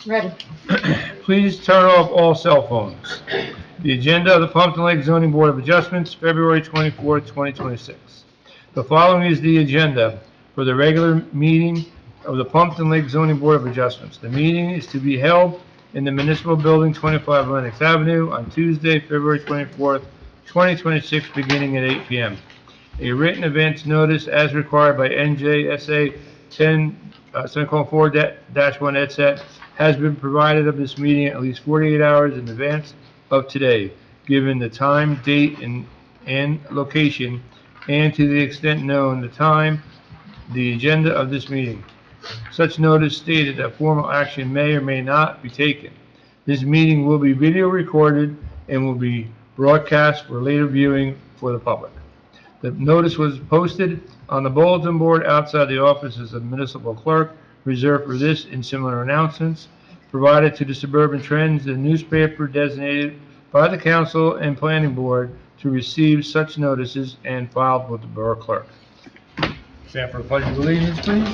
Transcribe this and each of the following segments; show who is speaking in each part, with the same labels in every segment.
Speaker 1: Ready.
Speaker 2: Please turn off all cell phones. The agenda of the Pompton Lakes Zoning Board of Adjustments, February 24th, 2026. The following is the agenda for the regular meeting of the Pompton Lakes Zoning Board of Adjustments. The meeting is to be held in the Municipal Building, 25 Lennox Avenue, on Tuesday, February 24th, 2026, beginning at 8 p.m. A written advance notice as required by NJSA 10:4-1 et set has been provided of this meeting at least 48 hours in advance of today, given the time, date, and location, and to the extent known, the time, the agenda of this meeting. Such notice stated that formal action may or may not be taken. This meeting will be video recorded and will be broadcast for later viewing for the public. The notice was posted on the bulletin board outside the offices of the municipal clerk, reserved for this and similar announcements, provided to the Suburban Trends, the newspaper designated by the council and planning board to receive such notices, and filed with the borough clerk. Stand for the pledge of allegiance, please.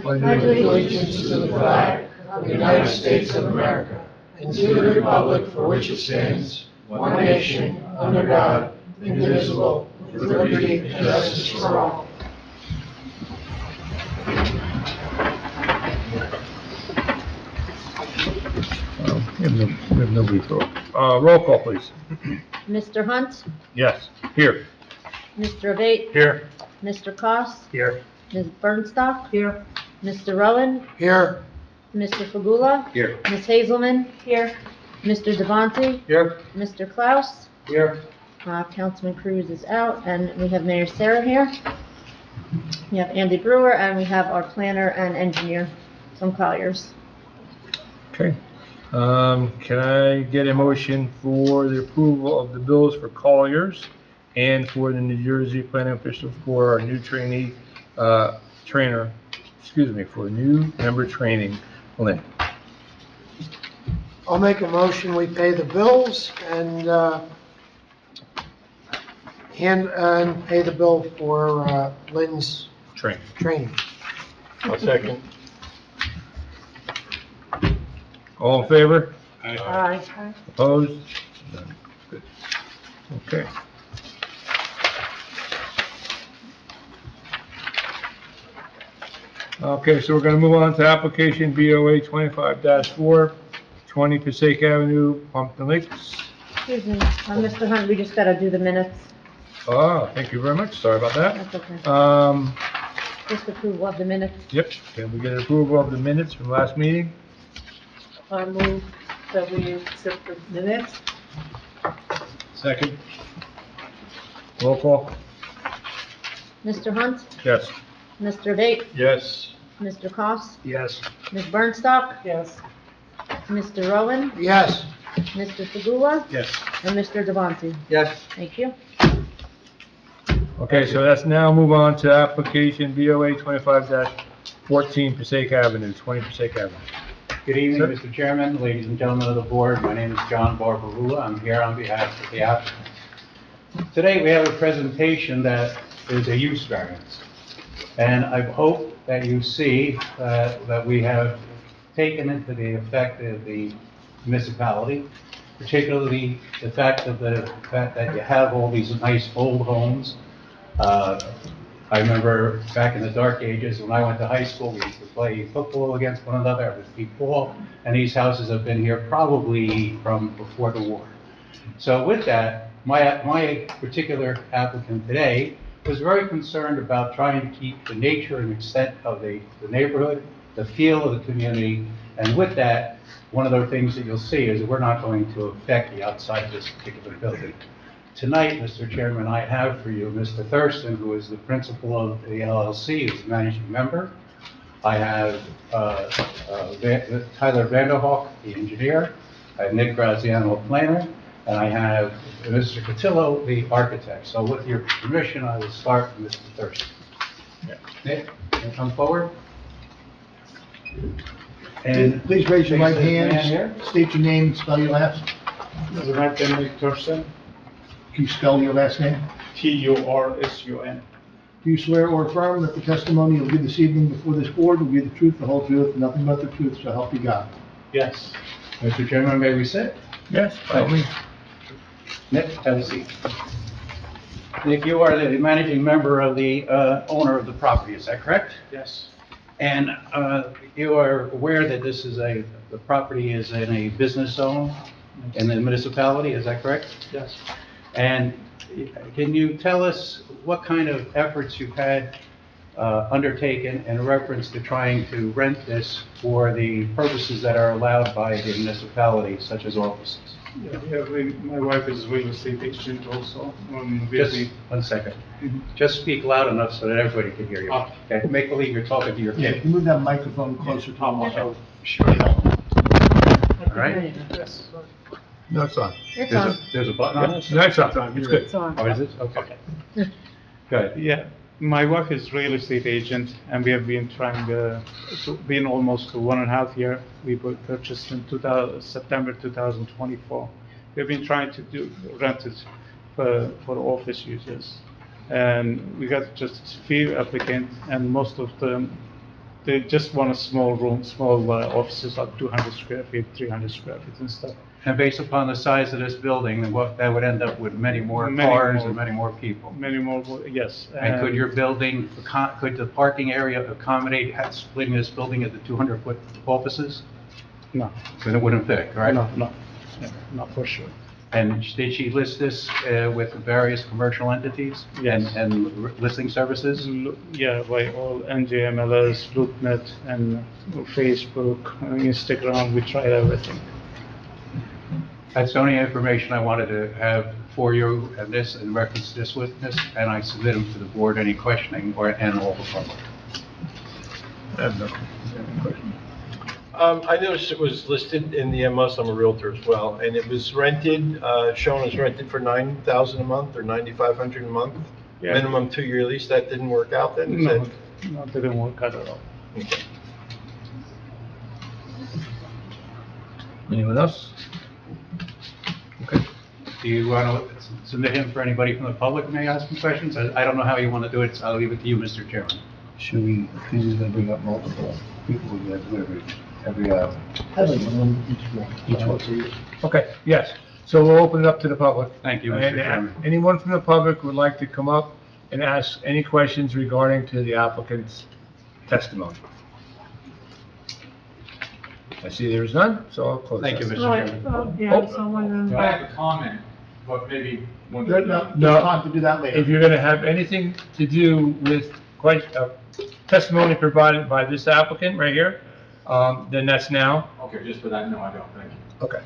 Speaker 3: Pledge allegiance to the flag of the United States of America and to the republic for which it stands, one nation, under God, indivisible, with liberty and justice for all.
Speaker 2: We have no brief vote. Roll call, please.
Speaker 1: Mr. Hunt,
Speaker 2: Yes. Here.
Speaker 1: Mr. Abate,
Speaker 2: Here.
Speaker 1: Mr. Koss,
Speaker 2: Here.
Speaker 1: Ms. Bernstock. Here. Mr. Rowan,
Speaker 3: Here.
Speaker 1: Mr. Fagula,
Speaker 2: Here.
Speaker 1: Ms. Hazelman. Here. Mr. Devontae,
Speaker 2: Here.
Speaker 1: Mr. Klaus,
Speaker 2: Here.
Speaker 1: Councilman Cruz is out, and we have Mayor Sarah here. We have Andy Brewer, and we have our planner and engineer, Tom Colliers.
Speaker 2: Okay. Can I get a motion for the approval of the bills for Colliers and for the New Jersey planning official for our new trainee, for new member training, Lynn?
Speaker 3: I'll make a motion, we pay the bills and pay the bill for Lynn's training.
Speaker 2: I'll second. All in favor?
Speaker 1: Aye.
Speaker 2: Opposed? None. Good. Okay. Okay, so we're gonna move on to application BOA 25-4, 20 Passaic Avenue, Pompton Lakes.
Speaker 1: Excuse me, Mr. Hunt, we just gotta do the minutes.
Speaker 2: Oh, thank you very much. Sorry about that.
Speaker 1: That's okay.
Speaker 2: Um,
Speaker 1: Just approval of the minutes.
Speaker 2: yep, can we get an approval of the minutes from last meeting?
Speaker 4: I move that we accept the minutes.
Speaker 2: Second. Roll call?
Speaker 1: Mr. Hunt,
Speaker 2: Yes.
Speaker 1: Mr. Abate,
Speaker 2: Yes.
Speaker 1: Mr. Koss,
Speaker 2: Yes.
Speaker 1: Ms. Bernstock,
Speaker 4: Yes.
Speaker 1: Mr. Rowan,
Speaker 3: Yes.
Speaker 1: Mr. Fagula,
Speaker 2: Yes.
Speaker 1: and Mr. Devontae.
Speaker 2: Yes.
Speaker 1: Thank you.
Speaker 2: Okay, so let's now move on to application BOA 25-14 Passaic Avenue, 20 Passaic Avenue.
Speaker 5: Good evening,
Speaker 2: Sir.
Speaker 5: Mr. Chairman, ladies and gentlemen of the board. My name is John Barbarula. I'm here on behalf of the applicant. Today, we have a presentation that is a use variance. And I hope that you see that we have taken into the effect of the municipality, particularly the fact that you have all these nice old homes. I remember back in the dark ages, when I went to high school, we used to play football against one another with people, and these houses have been here probably from before the war. So with that, my particular applicant today was very concerned about trying to keep the nature and extent of the neighborhood, the feel of the community, and with that, one of the things that you'll see is that we're not going to affect the outside of this particular building. Tonight, Mr. Chairman, I have for you Mr. Thurston, who is the principal of the LLC, who's the managing member. I have Tyler Vanderhoek, the engineer. I have Nick Graziano, planner. And I have Mr. Cotillo, the architect. So with your permission, I will start with Mr. Thurston. Nick, can you come forward? And
Speaker 6: Please raise your right
Speaker 5: face this man
Speaker 6: hand,
Speaker 5: here.
Speaker 6: state your name, spell your last.
Speaker 7: The right name is Thurston,
Speaker 6: Can you spell your last name?
Speaker 7: Tursun.
Speaker 6: Do you swear or affirm that the testimony you'll give this evening before this board will be the truth, the whole truth, and nothing but the truth, so help you God?
Speaker 5: Yes. Mr. Chairman, may we sit?
Speaker 2: Yes, by all means.
Speaker 5: Nick, have a seat. Nick, you are the managing member of the owner of the property, is that correct?
Speaker 7: Yes,
Speaker 5: And you are aware that the property is in a business zone in the municipality, is that correct?
Speaker 7: yes.
Speaker 5: And can you tell us what kind of efforts you've had undertaken in reference to trying to rent this for the purposes that are allowed by the municipality, such as offices?
Speaker 7: My wife is real estate agent also.
Speaker 5: Just 1 second. Just speak loud enough so that everybody can hear you. Okay, make believe you're talking to your
Speaker 6: Yeah,
Speaker 5: kid.
Speaker 6: can you move that microphone closer to the
Speaker 5: Sure. All right?
Speaker 7: Yes.
Speaker 2: No, it's on.
Speaker 1: It's on.
Speaker 5: There's a button on it?
Speaker 2: No, it's on. It's good.
Speaker 4: It's on.
Speaker 5: Oh, is it? Okay. Good.
Speaker 7: Yeah, my wife is real estate agent, and we have been trying, been almost 1.5 year. We purchased in September 2024. We've been trying to rent it for office users. And we got just few applicants, and most of them, they just want a small room, small offices of 200 square feet, 300 square feet and stuff.
Speaker 5: And based upon the size of this building, then that would end up with many more
Speaker 7: Many
Speaker 5: cars
Speaker 7: more.
Speaker 5: and many more people.
Speaker 7: Many more, yes.
Speaker 5: And could your building, could the parking area accommodate splitting this building into 200-foot offices?
Speaker 7: No,
Speaker 5: Then it wouldn't fit, correct?
Speaker 7: no, not for sure.
Speaker 5: And did she list this with various commercial entities?
Speaker 7: Yes.
Speaker 5: And listing services?
Speaker 7: Yeah, by all NJMLS, LoopNet, and Facebook, Instagram, we tried everything.
Speaker 5: That's the only information I wanted to have for you and this, in reference to this witness, and I submit them to the board, any questioning, and all the public.
Speaker 2: I have no question.
Speaker 8: I noticed it was listed in the MS, I'm a Realtor as well, and it was rented, shown as rented for $9,000 a month or $9,500 a month,
Speaker 7: Yeah.
Speaker 8: minimum 2-year lease. That didn't work out then? Is
Speaker 7: No,
Speaker 8: that-
Speaker 7: no, didn't work out at all.
Speaker 8: Okay.
Speaker 2: Anyone else? Okay.
Speaker 5: Do you want to submit him for anybody from the public who may ask some questions? I don't know how you want to do it, so I'll leave it to you, Mr. Chairman.
Speaker 6: Should we, because he's gonna bring up multiple people, we have to do every, each one.
Speaker 2: Okay, yes. So we'll open it up to the public.
Speaker 5: Thank you, Mr.
Speaker 2: And,
Speaker 5: Chairman.
Speaker 2: anyone from the public would like to come up and ask any questions regarding to the applicant's testimony? I see there is none, so I'll close that.
Speaker 5: Thank you, Mr.
Speaker 4: Oh,
Speaker 5: Chairman.
Speaker 4: yeah, someone,
Speaker 3: I have a comment, but maybe when.
Speaker 6: No, there's time to do that later.
Speaker 2: If you're gonna have anything to do with testimony provided by this applicant right here, then that's now.
Speaker 3: Okay, just for that, no, I don't, thank you.
Speaker 2: Okay.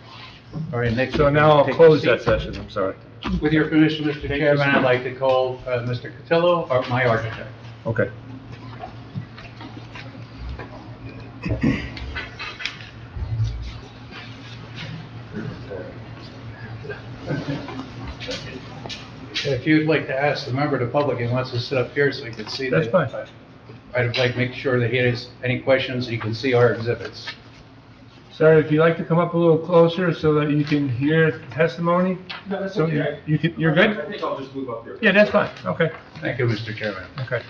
Speaker 5: All right, Nick.
Speaker 2: So now I'll
Speaker 5: take
Speaker 2: close
Speaker 5: your
Speaker 2: that
Speaker 5: seat.
Speaker 2: session, I'm sorry.
Speaker 5: With your permission, Mr. Chairman, I'd like to call Mr. Cotillo, my architect.
Speaker 2: Okay.
Speaker 5: If you'd like to ask the member of the public, he wants to sit up here so he can see
Speaker 2: That's
Speaker 5: that.
Speaker 2: fine.
Speaker 5: I'd like to make sure that he has any questions, he can see our exhibits.
Speaker 2: Sir, if you'd like to come up a little closer so that you can hear testimony?
Speaker 3: No, that's
Speaker 2: So
Speaker 3: okay.
Speaker 2: you're good?
Speaker 3: I think I'll just move up there.
Speaker 2: Yeah, that's fine, okay,
Speaker 5: Thank you, Mr. Chairman.
Speaker 2: okay.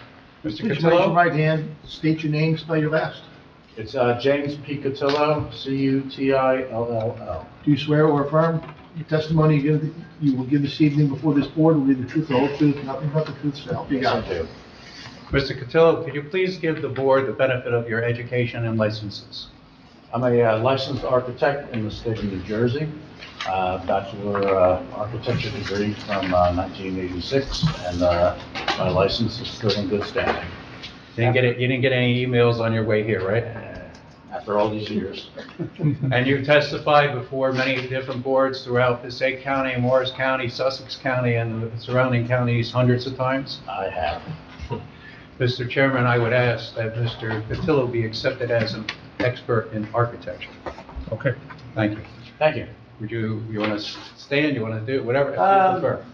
Speaker 5: Mr.
Speaker 6: Please raise your
Speaker 5: Cotillo?
Speaker 6: right hand, state your name, spell your last.
Speaker 9: It's James P. Cotillo, Cutillll.
Speaker 6: Do you swear or affirm the testimony you will give this evening before this board will be the truth, the whole truth, and nothing but the truth, so help you
Speaker 9: Yes, I
Speaker 6: God?
Speaker 9: do.
Speaker 5: Mr. Cotillo, could you please give the board the benefit of your education and licenses?
Speaker 9: I'm a licensed architect in the state of New Jersey, bachelor architecture degree from 1986, and my license is still in good standing
Speaker 5: You didn't get any emails on your way here, right?
Speaker 9: after all these years.
Speaker 5: And you testified before many different boards throughout Passaic County, Morris County, Sussex County, and the surrounding counties hundreds of times?
Speaker 9: I have.
Speaker 5: Mr. Chairman, I would ask that Mr. Cotillo be accepted as an expert in architecture.
Speaker 2: Okay.
Speaker 5: Thank you.
Speaker 9: Thank you.
Speaker 5: You want to stand, you want to do whatever you prefer?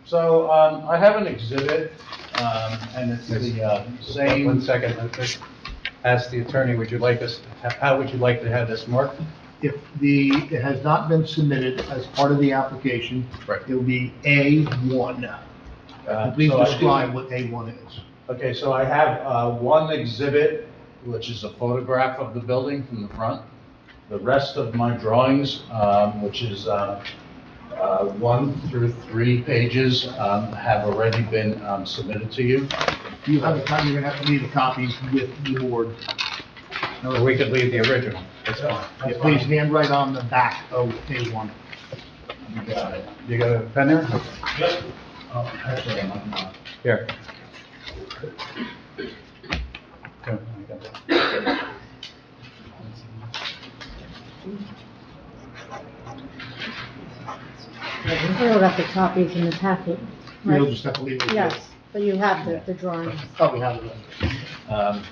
Speaker 9: So I have an exhibit, and it's the same.
Speaker 5: 1 second. Let's ask the attorney, how would you like to have this marked?
Speaker 6: If it has not been submitted as part of the application,
Speaker 5: Right.
Speaker 6: it will be A1. Please
Speaker 9: So I do-
Speaker 6: describe what A1 is.
Speaker 9: Okay, so I have one exhibit, which is a photograph of the building from the front. The rest of my drawings, which is 1 through 3 pages, have already been submitted to you.
Speaker 6: You have a copy, you're gonna have to leave a copy with the board.
Speaker 5: No, we could leave the original. That's fine.
Speaker 6: Yeah, please handwrite on the back of A1.
Speaker 9: You got it.
Speaker 5: You got a pen there?
Speaker 9: Yep. Oh, actually, I'm not.
Speaker 5: Here. Okay, I got that.
Speaker 1: We all got the copies in the packet,
Speaker 6: You'll
Speaker 1: right?
Speaker 6: just have to leave it.
Speaker 1: Yes, but you have the drawings.
Speaker 6: Probably have it.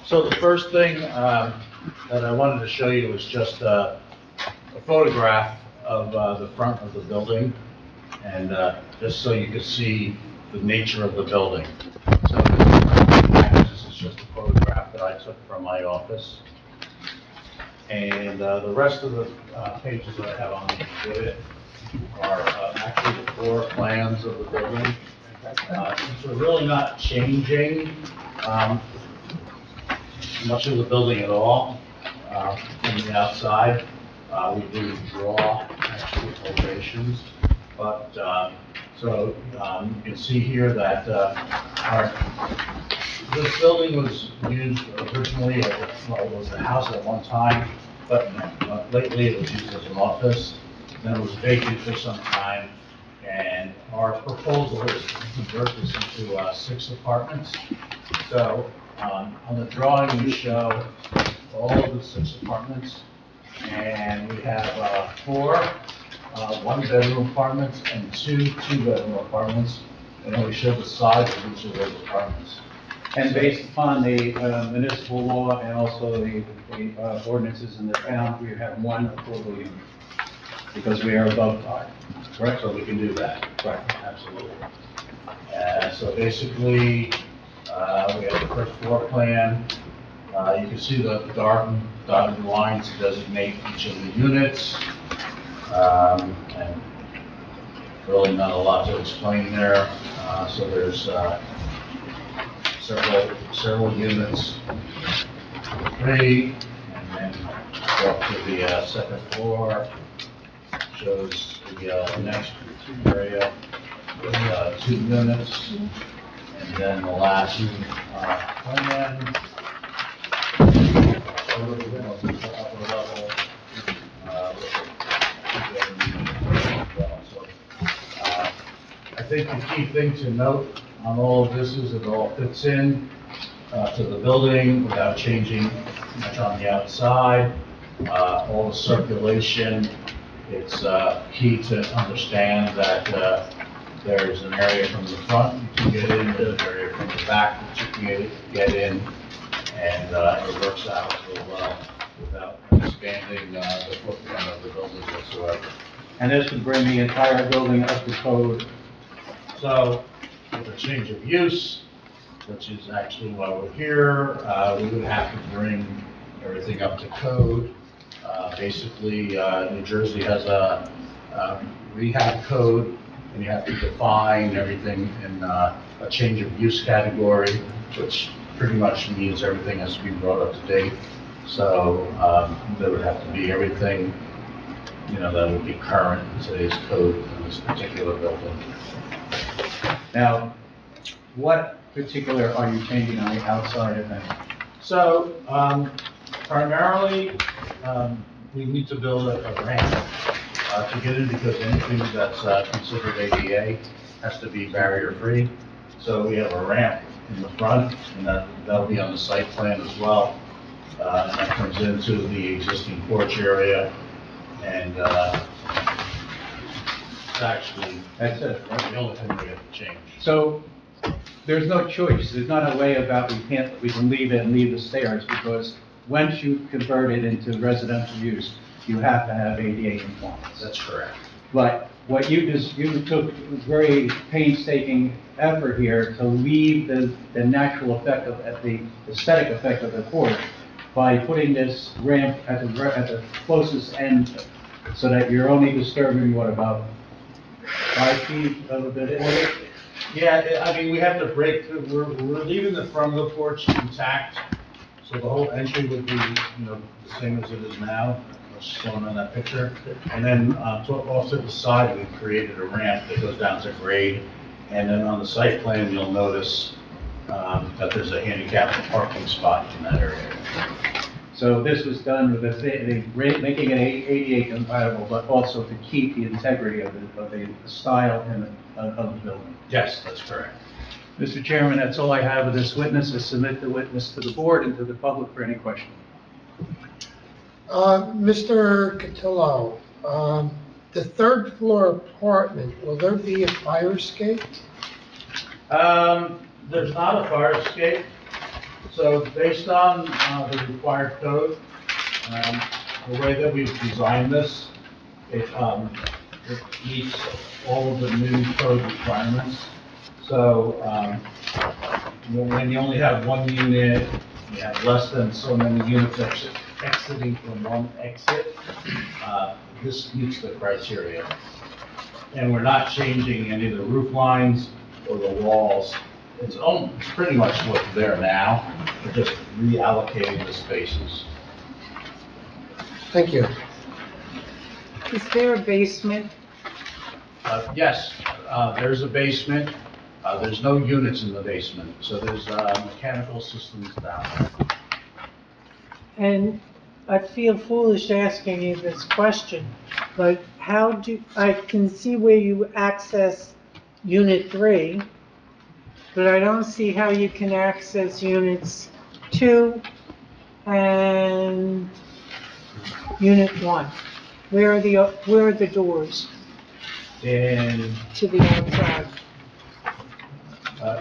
Speaker 9: So the first thing that I wanted to show you was just a photograph of the front of the building, and just so you could see the nature of the building. So this is just a photograph that I took from my office. And the rest of the pages that I have on the exhibit are actually the floor plans of the building. Since we're really not changing much of the building at all from the outside, we do draw actual elevations. But, so you can see here that this building was used originally, well, it was a house at one time, but lately it was used as an office. Then it was vacant for some time, and our proposal is to convert this into 6 apartments. So on the drawing, we show all of the 6 apartments, and we have 4 one-bedroom apartments and 2 two-bedroom apartments, and then we show the size of each of those apartments.
Speaker 5: And based upon the municipal law and also the ordinances in the town, we have 1 affordable unit, because we are above 5.
Speaker 9: Right, so we can do that.
Speaker 5: Right.
Speaker 9: Absolutely. So basically, we have the first floor plan. You can see the dark dotted lines to designate each of the units. And really not a lot to explain there. So there's several units, 3, and then go up to the second floor. Shows the next area with 2 units, and then the last plan. Upper level. I think the key thing to note on all of this is it all fits in to the building without changing much on the outside. All the circulation. It's key to understand that there's an area from the front you can get into, an area from the back that you can get in, and it works out real well without expanding the footprint of the building whatsoever.
Speaker 5: And this would bring the entire building up to code.
Speaker 9: So, with a change of use, which is actually why we're here, we would have to bring everything up to code. Basically, New Jersey has a rehab code, and you have to define everything in a change of use category, which pretty much means everything has to be brought up to date. So there would have to be everything, that would be current in today's code in this particular building.
Speaker 5: Now, what particular are you changing on the outside of that?
Speaker 9: So primarily, we need to build a ramp to get in, because anything that's considered ADA has to be barrier-free. So we have a ramp in the front, and that'll be on the site plan as well. And that comes into the existing porch area, and
Speaker 5: That's it, right?
Speaker 9: the only thing we have to change.
Speaker 5: So there's no choice. There's not a way about we can leave it and leave the stairs, because once you convert it into residential use, you have to have ADA compliance.
Speaker 9: That's correct.
Speaker 5: But what you took very painstaking effort here to leave the natural effect the aesthetic effect of the porch by putting this ramp at the closest end, so that you're only disturbing, what, about 5 feet of the building?
Speaker 9: Yeah, I mean, we have to break through, we're leaving the front of the porch intact, so the whole entry would be, the same as it is now, as shown on that picture. And then, off to the side, we've created a ramp that goes down to grade. And then on the site plan, you'll notice, that there's a handicap parking spot in that area.
Speaker 5: So this was done with making it ADA compatible, but also to keep the integrity of the style of the building.
Speaker 9: Yes, that's correct.
Speaker 5: Mr. Chairman, that's all I have of this witness. I submit the witness to the board and to the public for any questions.
Speaker 3: Mr. Cotillo, the third floor apartment, will there be a fire escape?
Speaker 9: There's not a fire escape. So based on the required code, the way that we've designed this, it meets all of the new code requirements. So when you only have one unit, you have less than so many units exiting from one exit, this meets the criteria. And we're not changing any of the roof lines or the walls. It's pretty much what's there now. We're just reallocating the spaces.
Speaker 3: Thank you.
Speaker 4: Is there a basement?
Speaker 9: Yes, there's a basement. There's no units in the basement, so there's mechanical systems down there.
Speaker 4: And I feel foolish asking you this question, but I can see where you access Unit 3, but I don't see how you can access Units 2 and Unit 1. Where are the doors
Speaker 9: And
Speaker 4: to the outside?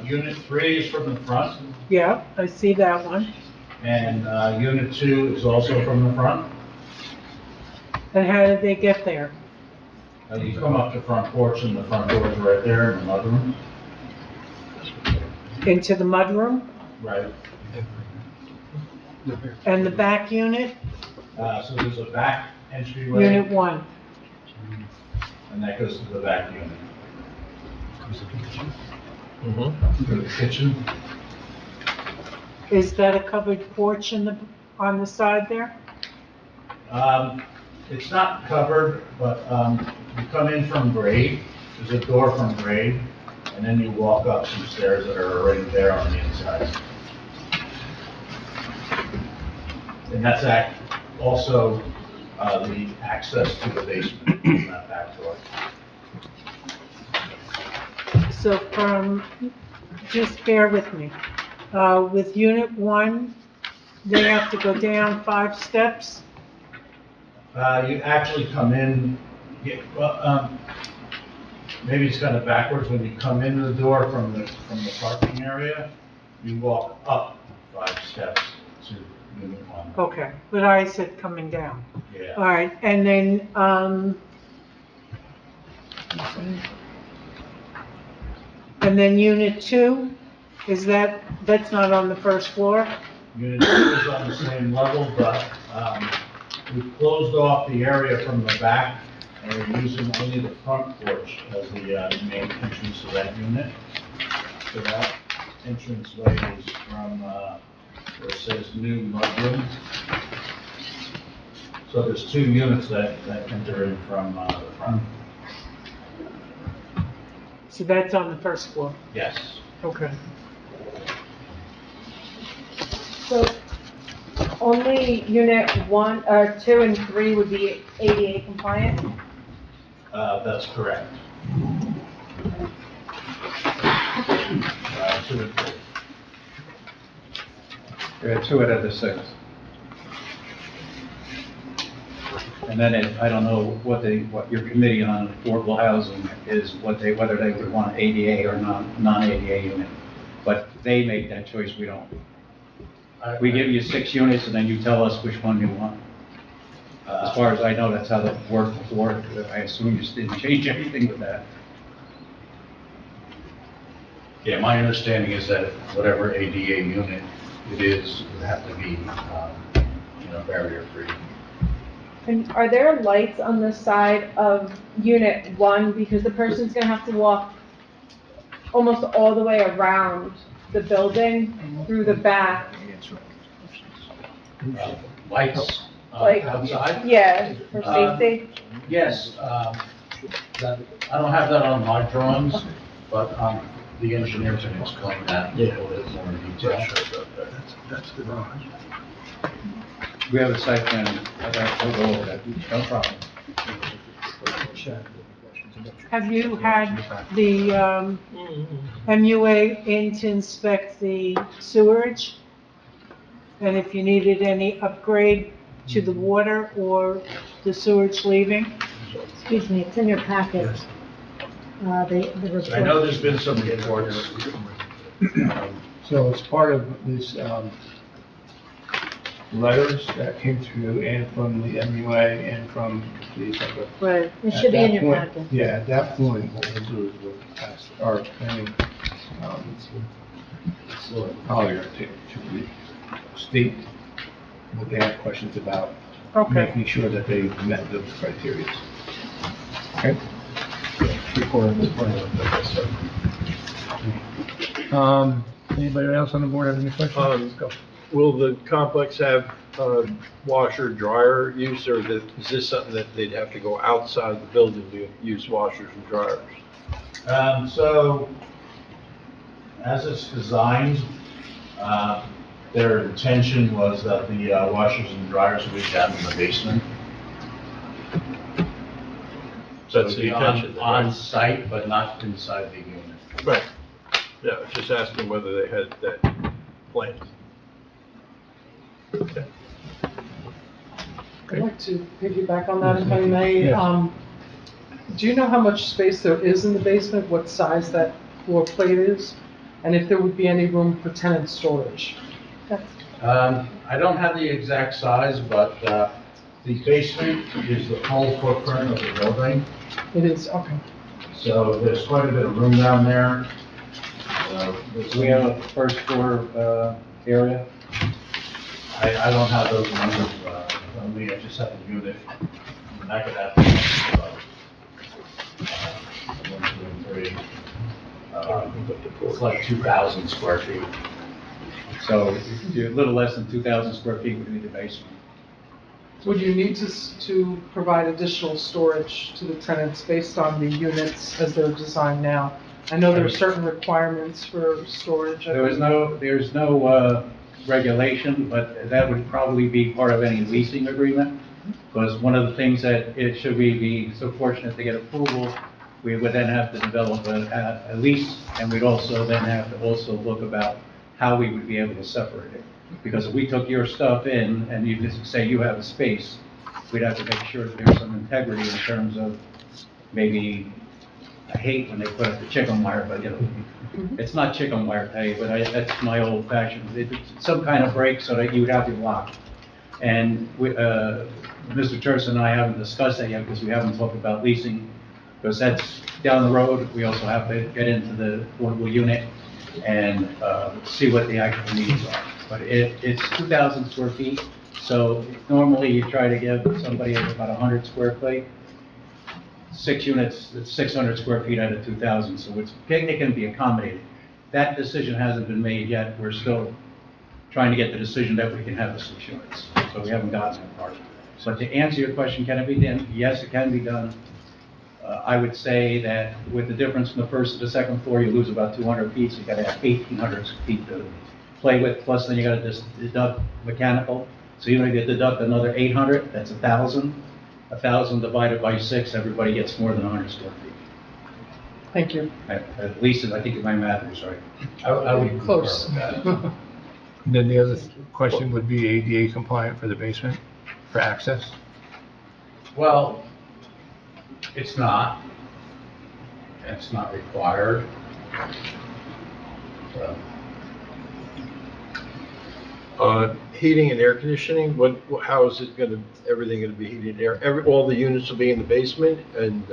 Speaker 9: Unit 3 is from the front,
Speaker 4: Yeah, I see that one.
Speaker 9: and Unit 2 is also from the front.
Speaker 4: And how did they get there?
Speaker 9: You come up to front porch, and the front door is right there in the mudroom.
Speaker 4: Into the mudroom?
Speaker 9: Right.
Speaker 4: And the back unit?
Speaker 9: So there's a back entryway.
Speaker 4: Unit 1.
Speaker 9: And that goes to the back unit.
Speaker 8: Mhm.
Speaker 9: To the kitchen.
Speaker 4: Is that a covered porch on the side there?
Speaker 9: It's not covered, but you come in from grade, there's a door from grade, and then you walk up some stairs that are already there on the inside. And that's also the access to the basement from that back door.
Speaker 4: So just bear with me. With Unit 1, they have to go down 5 steps?
Speaker 9: You actually come in, maybe it's kind of backwards. When you come into the door from the parking area, you walk up 5 steps to Unit 1.
Speaker 4: Okay, but I said coming down.
Speaker 9: Yeah.
Speaker 4: All right, and then, Unit 2, that's not on the first floor?
Speaker 9: Unit 2 is on the same level, but we've closed off the area from the back, and we're using only the front porch as the main entrance to that unit. So that entrance way is from where it says new mudroom. So there's 2 units that enter in from the front.
Speaker 4: So that's on the first floor?
Speaker 9: Yes.
Speaker 4: Okay.
Speaker 1: So only Unit 2 and 3 would be ADA compliant?
Speaker 9: That's correct. 2 and 3.
Speaker 5: There are 2 out of the 6. And then I don't know what your committee on affordable housing is, whether they would want ADA or non-ADA unit. But they make that choice, we don't. We give you 6 units and then you tell us which one you want. As far as I know, that's how that worked before. I assume you just didn't change anything with that.
Speaker 9: Yeah, my understanding is that whatever ADA unit it is, would have to be, barrier-free.
Speaker 1: And are there lights on the side of Unit 1? Because the person's gonna have to walk
Speaker 10: almost all the way around the building through the back.
Speaker 9: Lights
Speaker 10: Like,
Speaker 9: outside?
Speaker 10: yeah, for safety.
Speaker 9: Yes, I don't have that on my drawings, but the engineer can explain that a little bit more in detail.
Speaker 6: That's the garage.
Speaker 5: We have a site plan, I'll go over that, no problem.
Speaker 4: Have you had the MUA in to inspect the sewerage? And if you needed any upgrade to the water or the sewage leaving?
Speaker 1: Excuse me, it's in your packet. The report.
Speaker 9: I know there's been some reports.
Speaker 2: So it's part of this, letters that came through and from the MUA and from the police.
Speaker 4: Right.
Speaker 1: It should be in your packet.
Speaker 2: Yeah, at that point, what we'll do is we'll ask our planning, colleague to state what they have questions about,
Speaker 4: Okay.
Speaker 2: making sure that they met those criteria. Okay? Anybody else on the board have any questions? Let's go.
Speaker 8: Will the complex have washer, dryer use, or is this something that they'd have to go outside the building to use washers and dryers?
Speaker 9: So, as it's designed, their intention was that the washers and dryers would be down in the basement. So
Speaker 8: That's
Speaker 9: it'd
Speaker 8: the
Speaker 9: be
Speaker 8: intention, right?
Speaker 9: on site, but not inside the unit.
Speaker 8: Right. Yeah, I was just asking whether they had that planned. Okay.
Speaker 3: I'd like to piggyback on that if I may.
Speaker 2: Yes.
Speaker 3: Do you know how much space there is in the basement, what size that floor plate is? And if there would be any room for tenant storage?
Speaker 9: I don't have the exact size, but the basement is the full footprint of the building.
Speaker 3: It is, okay.
Speaker 9: So there's quite a bit of room down there.
Speaker 5: Do we have a first floor area?
Speaker 9: I don't have those numbers on me, I just have the unit. And I could have, 1, 2, and 3. It's like 2,000 square feet.
Speaker 5: So you're a little less than 2,000 square feet would be the basement.
Speaker 3: Would you need to provide additional storage to the tenants based on the units as they're designed now? I know there are certain requirements for storage.
Speaker 5: There's no regulation, but that would probably be part of any leasing agreement. Because one of the things that should we be so fortunate to get approval, we would then have to develop a lease, and we'd also then have to also look about how we would be able to separate it. Because if we took your stuff in and you just say you have a space, we'd have to make sure that there's some integrity in terms of maybe, I hate when they put up the chicken wire, but it's not chicken wire, tell you, but that's my old fashioned. It's some kind of break so that you would have to lock. And Mr. Turson and I haven't discussed that yet because we haven't talked about leasing, because that's down the road. We also have to get into the affordable unit and see what the actual needs are. But it's 2,000 square feet, so normally you try to give somebody about 100 square feet. 6 units, it's 600 square feet out of 2,000, so it can be accommodated. That decision hasn't been made yet. We're still trying to get the decision that we can have the 6 units, so we haven't gotten that far. But to answer your question, can it be done? Yes, it can be done. I would say that with the difference from the first to the second floor, you lose about 200 feet, so you gotta have 1,800 feet to play with, plus then you gotta just deduct mechanical. So even if you deduct another 800, that's 1,000. 1,000 divided by 6, everybody gets more than 100 square feet.
Speaker 3: Thank you.
Speaker 5: At least, I think my math is right.
Speaker 9: I would
Speaker 3: Close.
Speaker 2: Then the other question would be ADA compliant for the basement, for access?
Speaker 9: Well, it's not. It's not required. So,
Speaker 8: Heating and air conditioning, how is it everything gonna be heated and air? All the units will be in the basement and,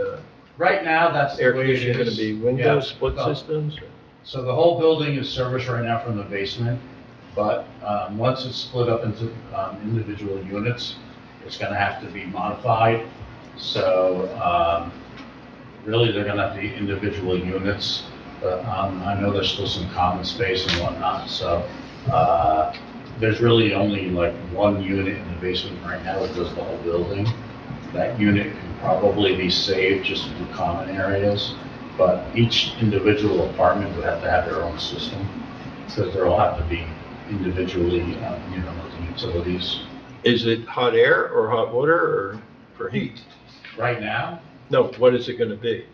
Speaker 9: right now, that's the
Speaker 8: air
Speaker 9: way it
Speaker 8: conditioning gonna
Speaker 9: is.
Speaker 8: be
Speaker 9: Yeah.
Speaker 8: windows, split
Speaker 9: Well,
Speaker 8: systems?
Speaker 9: So the whole building is serviced right now from the basement, but once it's split up into individual units, it's going to have to be modified. So really, they're going to have to be individual units. but I know there's still some common space and whatnot, so there's really only like one unit in the basement right now that does the whole building. That unit can probably be saved just to do common areas, but each individual apartment would have to have their own system, because they'll have to be individually, with the utilities.
Speaker 8: Is it hot air or hot water or for heat?
Speaker 9: Right now,
Speaker 8: No, what is it gonna be?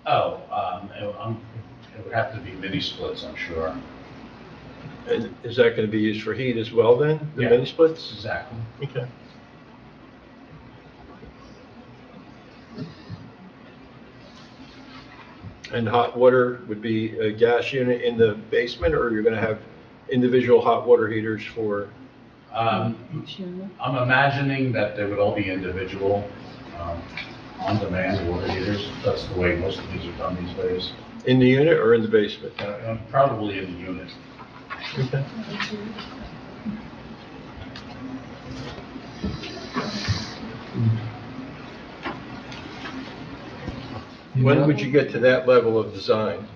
Speaker 9: it would have to be mini splits, I'm sure.
Speaker 8: And is that gonna be used for heat as well then, the
Speaker 9: Yeah.
Speaker 8: mini splits?
Speaker 9: Exactly.
Speaker 8: Okay. And hot water would be a gas unit in the basement, or you're gonna have individual hot water heaters for?
Speaker 9: I'm imagining that they would all be individual, on-demand water heaters. That's the way most of these are done these days.
Speaker 8: In the unit or in the basement?
Speaker 9: Probably in the unit.
Speaker 8: Okay. When would you get to that level of design?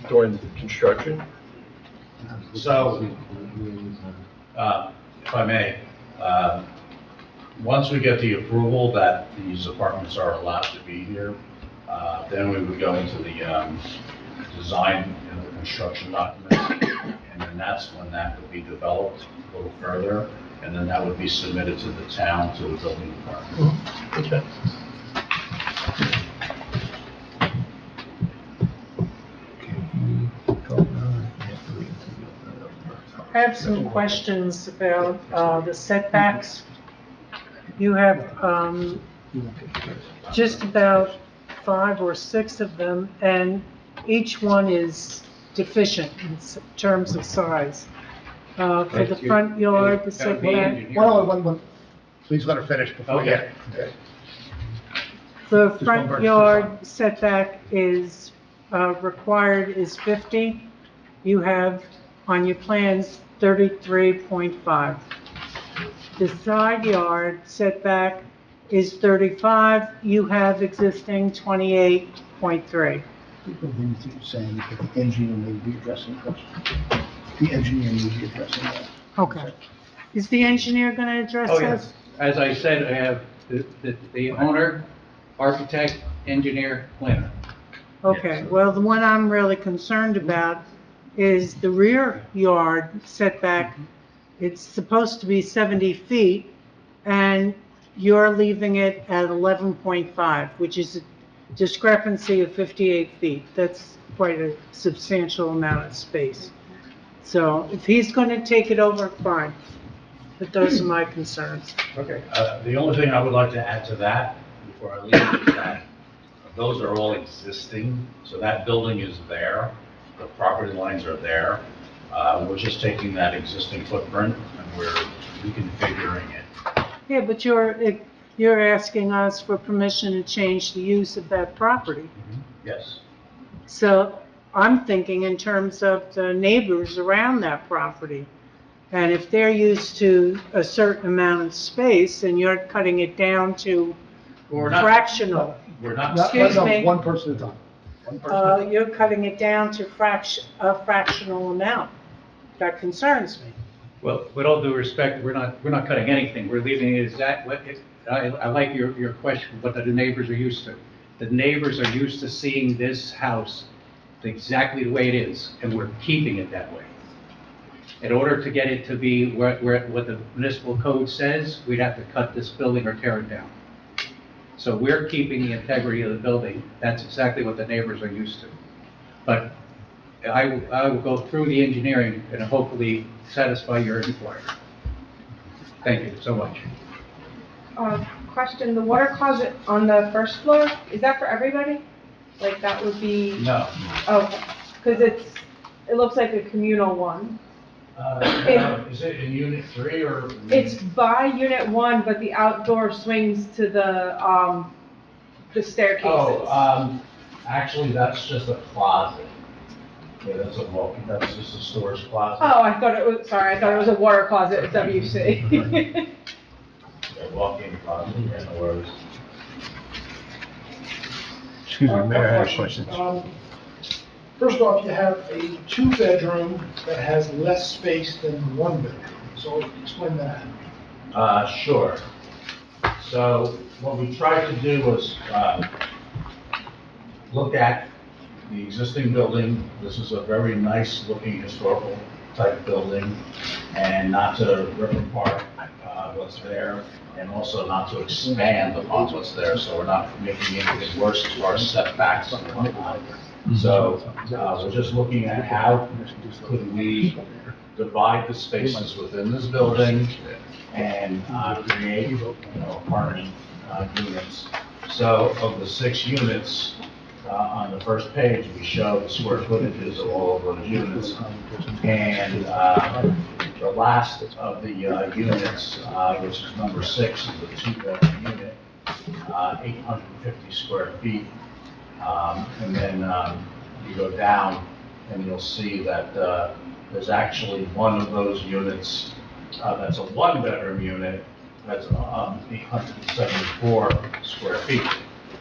Speaker 8: During construction?
Speaker 9: So, if I may, once we get the approval that these apartments are allowed to be here, then we would go into the design and the construction documents, and then that's when that would be developed a little further, and then that would be submitted to the town, to the building department.
Speaker 8: Okay.
Speaker 4: I have some questions about the setbacks. You have just about 5 or 6 of them, and each one is deficient in terms of size. For the front yard, the setback,
Speaker 6: One. Please let her finish before you.
Speaker 9: Okay.
Speaker 6: Okay.
Speaker 4: the
Speaker 6: one
Speaker 4: front
Speaker 6: person.
Speaker 4: yard setback is required is 50. You have on your plans 33.5. The side yard setback is 35. You have existing 28.3.
Speaker 6: People think that you're saying that the engineer may be addressing the question. The engineer may be addressing that.
Speaker 4: Okay. Is the engineer going to address
Speaker 5: Oh,
Speaker 4: this?
Speaker 5: yes. As I said, I have the owner, architect, engineer, planner.
Speaker 4: Okay, well, the one I'm really concerned about is the rear yard setback. It's supposed to be 70 feet, and you're leaving it at 11.5, which is a discrepancy of 58 feet. That's quite a substantial amount of space. So if he's going to take it over, fine. But those are my concerns.
Speaker 9: Okay. The only thing I would like to add to that, before I leave, is that those are all existing, so that building is there, the property lines are there. We're just taking that existing footprint and we're reconfiguring it.
Speaker 4: Yeah, but you're asking us for permission to change the use of that property.
Speaker 9: Yes.
Speaker 4: So I'm thinking in terms of the neighbors around that property. And if they're used to a certain amount of space and you're cutting it down to
Speaker 9: We're not,
Speaker 4: fractional,
Speaker 9: we're not,
Speaker 4: Excuse me.
Speaker 6: One person at a time. One person at a time.
Speaker 4: you're cutting it down to a fractional amount. That concerns me.
Speaker 5: Well, with all due respect, we're not cutting anything. We're leaving it exact, I like your question, what the neighbors are used to. The neighbors are used to seeing this house exactly the way it is, and we're keeping it that way. In order to get it to be what the municipal code says, we'd have to cut this building or tear it down. So we're keeping the integrity of the building. That's exactly what the neighbors are used to. But I will go through the engineering and hopefully satisfy your inquiry. Thank you so much.
Speaker 10: Question, the water closet on the first floor, is that for everybody? Like that would be,
Speaker 9: no.
Speaker 10: oh, because it looks like a communal one.
Speaker 9: Is it in unit 3 or?
Speaker 10: It's by unit 1, but the outdoor swings to the staircases.
Speaker 9: Oh, actually, that's just a closet. Yeah, that's just a storage closet.
Speaker 10: Oh, I thought it was a water closet at WC.
Speaker 9: A walk-in closet, yeah, no worries.
Speaker 2: Excuse me, Mayor, I have questions.
Speaker 6: First off, you have a two-bedroom that has less space than one bedroom. So explain that.
Speaker 9: Sure. So what we tried to do was look at the existing building. This is a very nice looking historical type building, and not to rip apart what's there, and also not to expand upon what's there, so we're not making anything worse as far as setbacks and whatnot. So we're just looking at how could we divide the spaces within this building and create, apartment units. So of the 6 units, on the first page, we show the square footages of all of those units. And the last of the units, which is number 6, is a 2-bedroom unit, 850 square feet. And then you go down and you'll see that there's actually one of those units that's a 1-bedroom unit that's 874 square feet.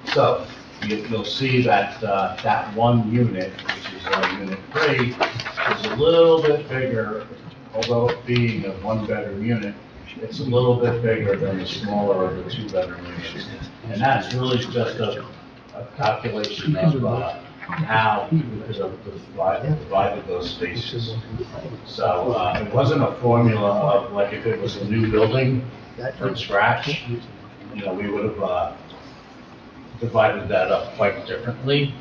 Speaker 9: So you'll see that that one unit, which is unit 3, is a little bit bigger, although it being a 1-bedroom unit, it's a little bit bigger than the smaller of the 2-bedroom units. And that's really just a calculation of how we could have divided those spaces. So it wasn't a formula of like if it was a new building from scratch, we would have divided that up quite differently.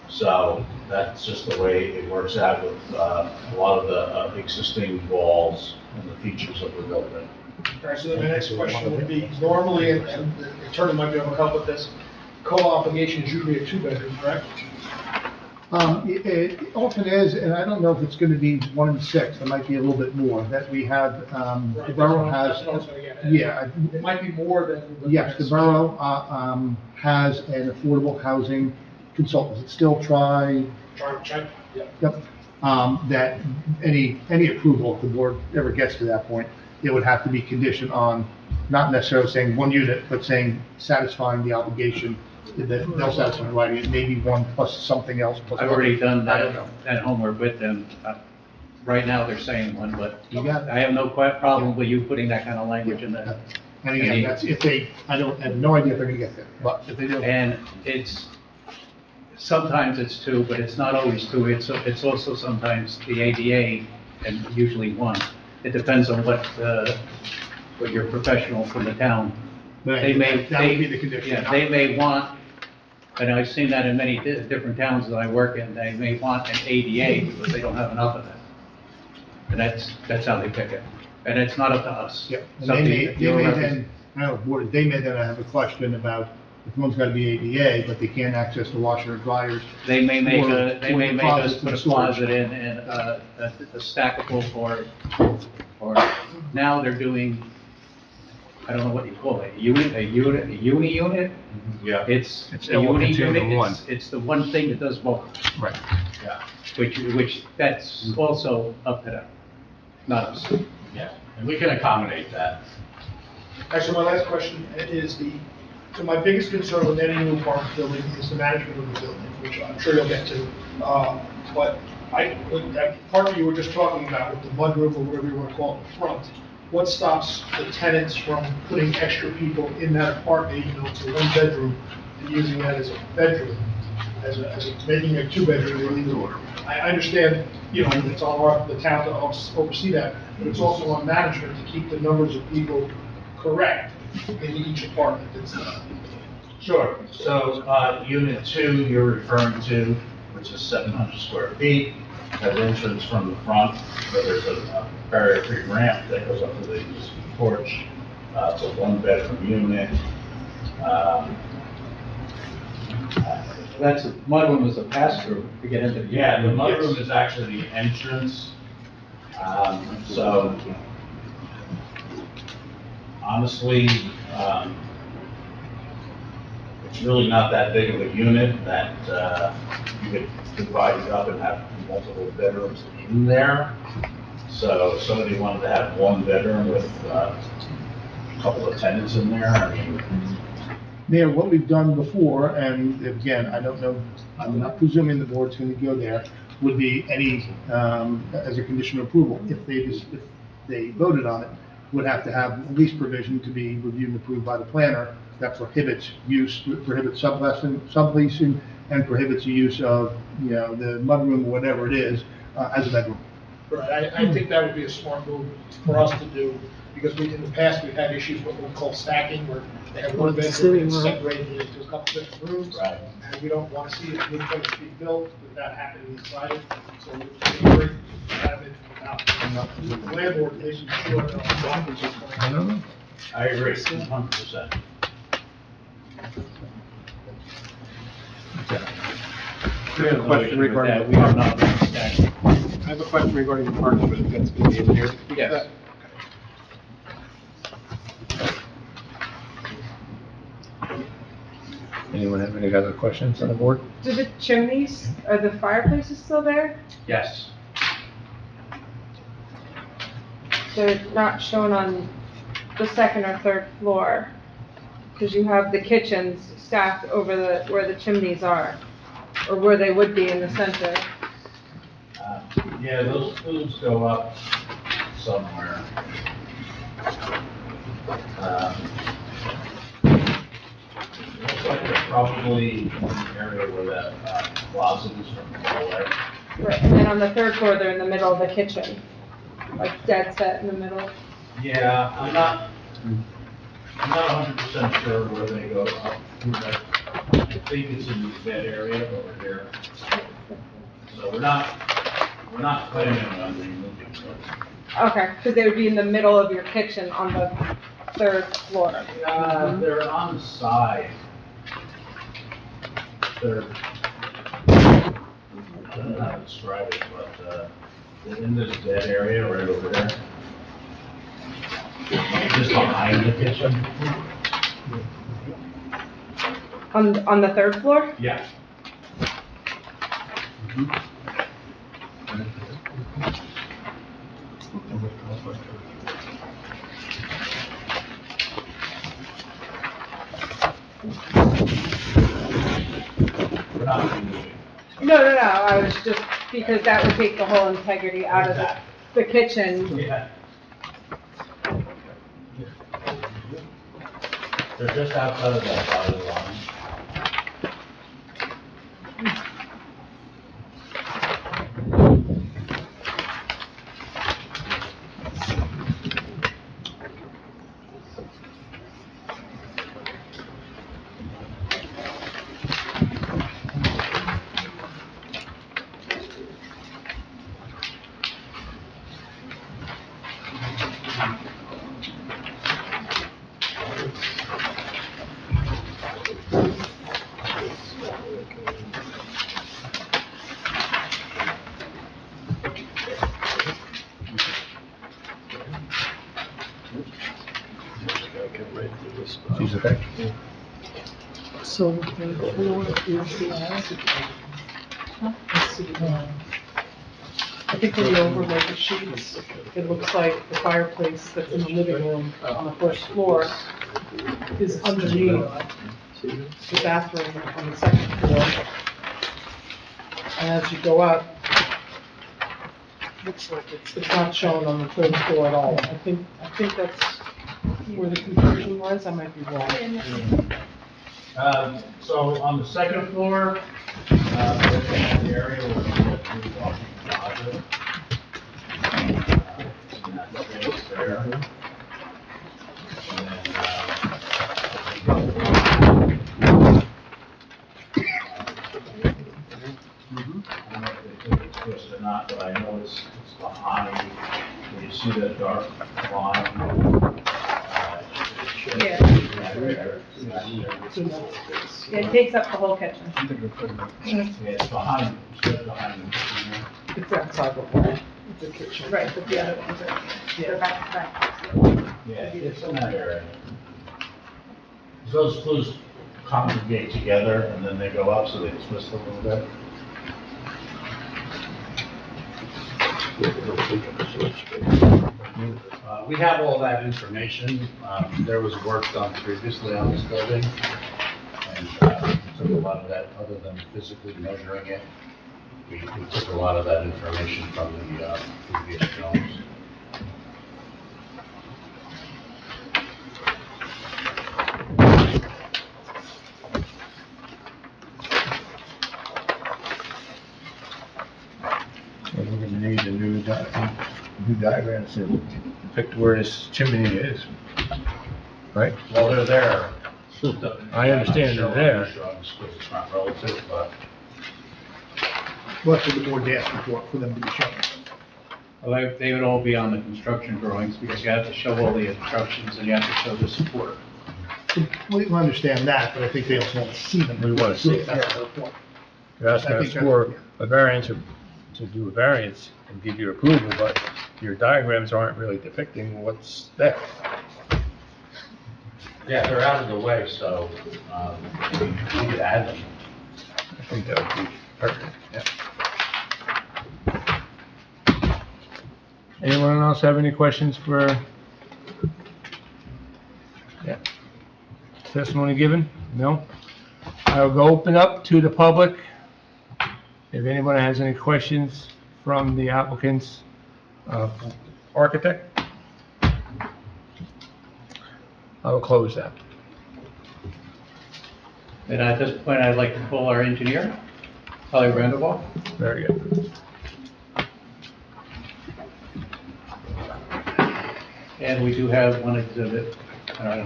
Speaker 9: So that's just the way it works out with a lot of the existing walls and the features of the building.
Speaker 6: All right, so then the next question would be, normally, and the attorney might be able to help with this, co-obligation is usually a 2-bedroom, correct?
Speaker 3: It often is, and I don't know if it's going to be 1 in 6. There might be a little bit more that we have. The borough has.
Speaker 6: That's what I was gonna get at.
Speaker 3: Yeah.
Speaker 6: It might be more than.
Speaker 3: Yes, the borough has an affordable housing consultant. Is it still try?
Speaker 6: Try, yeah.
Speaker 3: Yep. That any approval, if the board ever gets to that point, it would have to be conditioned on not necessarily saying 1 unit, but saying satisfying the obligation that they'll satisfy in writing. It may be 1 plus something else. Plus
Speaker 5: I've already done
Speaker 3: I don't
Speaker 5: that,
Speaker 3: know.
Speaker 5: that homework with them. Right now, they're saying 1, but
Speaker 3: You got it.
Speaker 5: I have no problem with you putting that kind of language in there.
Speaker 3: And again, that's if they, I have no idea if they're gonna get there, but if they do.
Speaker 5: And sometimes it's 2, but it's not always 2. It's also sometimes the ADA and usually 1. It depends on what your professional from the town,
Speaker 3: That
Speaker 5: they may,
Speaker 3: would be the condition.
Speaker 5: yeah, they may want, and I've seen that in many different towns that I work in, they may want an ADA because they don't have enough of that. And that's how they pick it. And it's not up to us.
Speaker 3: Yep. And
Speaker 5: Something
Speaker 3: they
Speaker 5: that
Speaker 3: may
Speaker 5: you'll have to-
Speaker 3: then, I don't know, board, they may then have a question about if one's gotta be ADA, but they can't access the washer and dryers.
Speaker 5: They may make
Speaker 3: Or-
Speaker 5: they
Speaker 3: or
Speaker 5: may
Speaker 3: the
Speaker 5: make us
Speaker 3: closet
Speaker 5: put a
Speaker 3: and storage.
Speaker 5: closet in and a stackable for now they're doing, I don't know what you call it, a uni unit?
Speaker 2: Yeah.
Speaker 5: It's
Speaker 2: It's
Speaker 5: a
Speaker 2: all
Speaker 5: uni
Speaker 2: contained in
Speaker 5: unit,
Speaker 2: one.
Speaker 5: it's the one thing that does both,
Speaker 2: Right.
Speaker 9: Yeah.
Speaker 5: which that's also up to them, not us.
Speaker 9: Yeah, and we can accommodate that.
Speaker 6: Actually, my last question is so my biggest concern with any new apartment building is the management of the building, which I'm sure you'll get to. But that part you were just talking about with the mudroom or whatever you want to call it, the front, what stops the tenants from putting extra people in that apartment, even though it's a 1-bedroom, and using that as a bedroom, making a 2-bedroom illegal? I understand, it's on the town to oversee that, but it's also on management to keep the numbers of people correct in each apartment.
Speaker 9: Sure. So, unit 2 you're referring to, which is 700 square feet, has entrance from the front, so there's a barrier-free ramp that goes up to the porch. It's a 1-bedroom unit.
Speaker 5: That's, mudroom is a pass-through to get into the.
Speaker 9: Yeah, the mudroom is actually the entrance. So, honestly, it's really not that big of a unit that you could divide it up and have multiple bedrooms in there. So if somebody wanted to have 1 bedroom with a couple of tenants in there, I mean,
Speaker 6: Mayor, what we've done before, and again, I don't know, I'm not presuming the board's going to go there, would be any, as a condition of approval, if they voted on it, would have to have at least provision to be reviewed and approved by the planner that prohibits use, prohibits subleasing, and prohibits the use of, you know, the mudroom or whatever it is, as a bedroom.
Speaker 11: Right, I think that would be a smart move for us to do, because in the past, we've had issues what we call stacking, where they have one bedroom and separated into a couple different rooms.
Speaker 9: Right.
Speaker 11: And we don't want to see a new place be built with that happening inside it, so we agree to have it without the landlord making sure that our documents are
Speaker 2: I don't know.
Speaker 9: I agree, 100%.
Speaker 12: I have a question regarding
Speaker 9: That
Speaker 12: the
Speaker 9: we are
Speaker 12: parking.
Speaker 9: not going to stack.
Speaker 12: I have a question regarding the parking, but if that's going to be in here.
Speaker 9: Yes.
Speaker 2: Anyone have any other questions on the board?
Speaker 10: Do the chimneys, are the fireplaces still there?
Speaker 9: Yes.
Speaker 10: They're not shown on the second or third floor, because you have the kitchens stacked over where the chimneys are, or where they would be in the center.
Speaker 9: Yeah, those go up somewhere. Looks like they're probably in the area where that closet is from the hallway.
Speaker 10: Right, and then on the third floor, they're in the middle of the kitchen, like dead set in the middle.
Speaker 9: Yeah, I'm not 100% sure where they go up. I think it's in that area over here. So we're not planning on removing those.
Speaker 10: Okay, because they would be in the middle of your kitchen on the third floor.
Speaker 9: They're on the side. They're, I don't know how to describe it, but, they're in this dead area right over there. Just behind the kitchen.
Speaker 10: On the third floor?
Speaker 9: Yeah. We're not removing.
Speaker 10: No, I was just, because that would take the whole integrity out of the kitchen.
Speaker 9: Yeah. They're just outside of that body line.
Speaker 2: She's okay.
Speaker 4: So the floor is the
Speaker 11: I think when you overlay the sheets, it looks like the fireplace that's in the living room on the first floor is underneath the bathroom on the second floor. And as you go up, looks like it's not shown on the third floor at all. I think that's where the confusion was, I might be wrong.
Speaker 9: So on the second floor, there's an area where we walk in the closet. And that space there. And I don't know if they took it twist or not, but I noticed it's behind, where you see that dark line.
Speaker 10: Yeah.
Speaker 9: Yeah,
Speaker 10: It takes up the whole kitchen.
Speaker 9: it's behind, it's behind.
Speaker 11: It's outside the wall, the kitchen.
Speaker 10: Right, but the other ones are, they're back to back.
Speaker 9: Yeah, it's in that area. Those flues congregate together and then they go up, so they twist a little bit. We have all that information. There was work done previously on this building. took a lot of that, other than physically measuring it, we took a lot of that information from the previous drawings.
Speaker 2: So we're gonna need a new diagram to depict where this chimney is, right?
Speaker 9: Well, they're there.
Speaker 2: I understand they're there.
Speaker 9: Drawings, because it's not relative, but
Speaker 6: What would the board ask for them to be shown?
Speaker 5: Well, they would all be on the construction drawings, because you have to show all the instructions and you have to show the support.
Speaker 6: We can understand that, but I think they also want to see them.
Speaker 2: We want to see it.
Speaker 6: That's the point.
Speaker 2: You're asking
Speaker 6: I
Speaker 2: us
Speaker 6: think that's-
Speaker 2: for a variance or to do a variance and give you approval, but your diagrams aren't really depicting what's there.
Speaker 9: yeah, they're out of the way, so we could add them.
Speaker 2: I think that would be perfect, yeah. Anyone else have any questions for? Yeah. Testimony given? No? I will go open up to the public. If anyone has any questions from the applicant's architect, I will close that.
Speaker 5: And at this point, I'd like to call our engineer, Holly Vanderwall.
Speaker 2: Very good.
Speaker 5: And we do have one exhibit,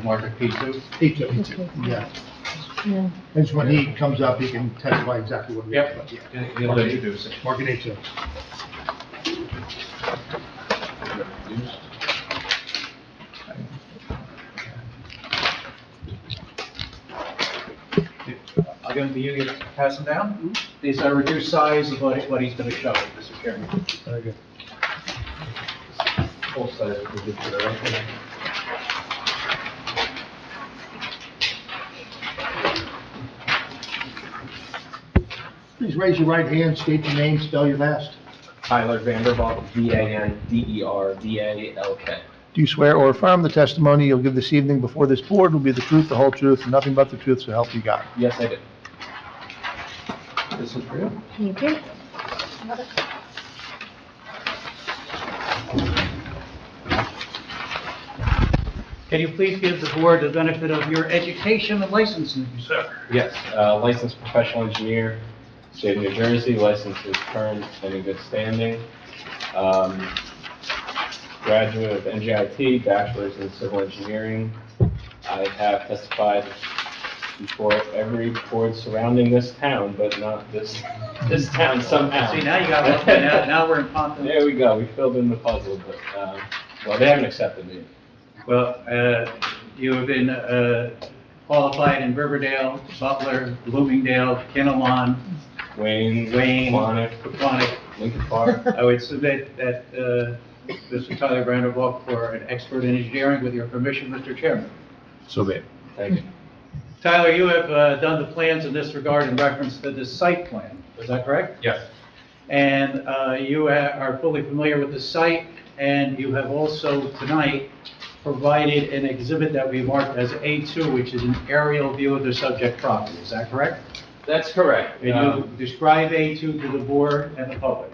Speaker 5: marker P2.
Speaker 6: P2, yeah.
Speaker 1: Yeah.
Speaker 6: And so when he comes up, he can testify exactly what.
Speaker 5: Yep.
Speaker 6: Yeah.
Speaker 5: He'll introduce it.
Speaker 6: Mark it A2.
Speaker 5: I'm going to you pass them down. These are reduced size of what he's going to show, Mr. Chairman.
Speaker 2: Very good.
Speaker 9: Full size, we did for the record.
Speaker 6: Please raise your right hand, state your name, spell your last.
Speaker 13: Tyler Vandervalk, Vandervalk.
Speaker 6: Do you swear or affirm the testimony you'll give this evening before this board will be the truth, the whole truth, and nothing but the truth, so help you God?
Speaker 13: Yes, I do.
Speaker 6: This is for you.
Speaker 1: Thank you.
Speaker 5: Can you please give the board the benefit of your education and licensing, sir?
Speaker 13: Yes, licensed professional engineer, state of New Jersey, license is current and in good standing. Graduate of NJIT, bachelor's in civil engineering. I have testified before every board surrounding this town, but not this town somehow.
Speaker 5: See, now you got, now we're in Pompton.
Speaker 13: There we go, we filled in the puzzle, but, well, they haven't accepted me.
Speaker 5: Well, you have been qualified in Riverdale, Butler, Bloomingdale, Kinnelon,
Speaker 13: Wayne,
Speaker 5: Quonic.
Speaker 13: Lincoln Park.
Speaker 5: I would submit that Mr. Tyler Vandervalk for an expert in engineering with your permission, Mr. Chairman.
Speaker 2: So be it.
Speaker 13: Thank you.
Speaker 5: Tyler, you have done the plans in this regard in reference to the site plan, is that correct?
Speaker 13: Yes.
Speaker 5: And you are fully familiar with the site, and you have also tonight provided an exhibit that we marked as A2, which is an aerial view of the subject property, is that correct?
Speaker 13: That's correct.
Speaker 5: And you describe A2 to the board and the public.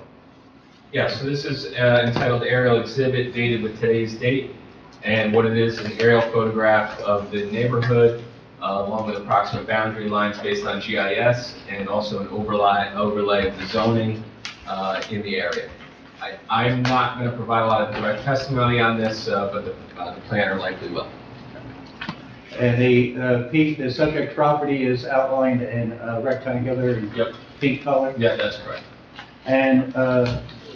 Speaker 13: Yeah, so this is entitled Aerial Exhibit, dated with today's date. And what it is an aerial photograph of the neighborhood, along with approximate boundary lines based on GIS, and also an overlay of the zoning in the area. I'm not going to provide a lot of direct testimony on this, but the planner likely will.
Speaker 5: And the subject property is outlined in rectangular and pink color?
Speaker 13: Yeah, that's correct.
Speaker 5: And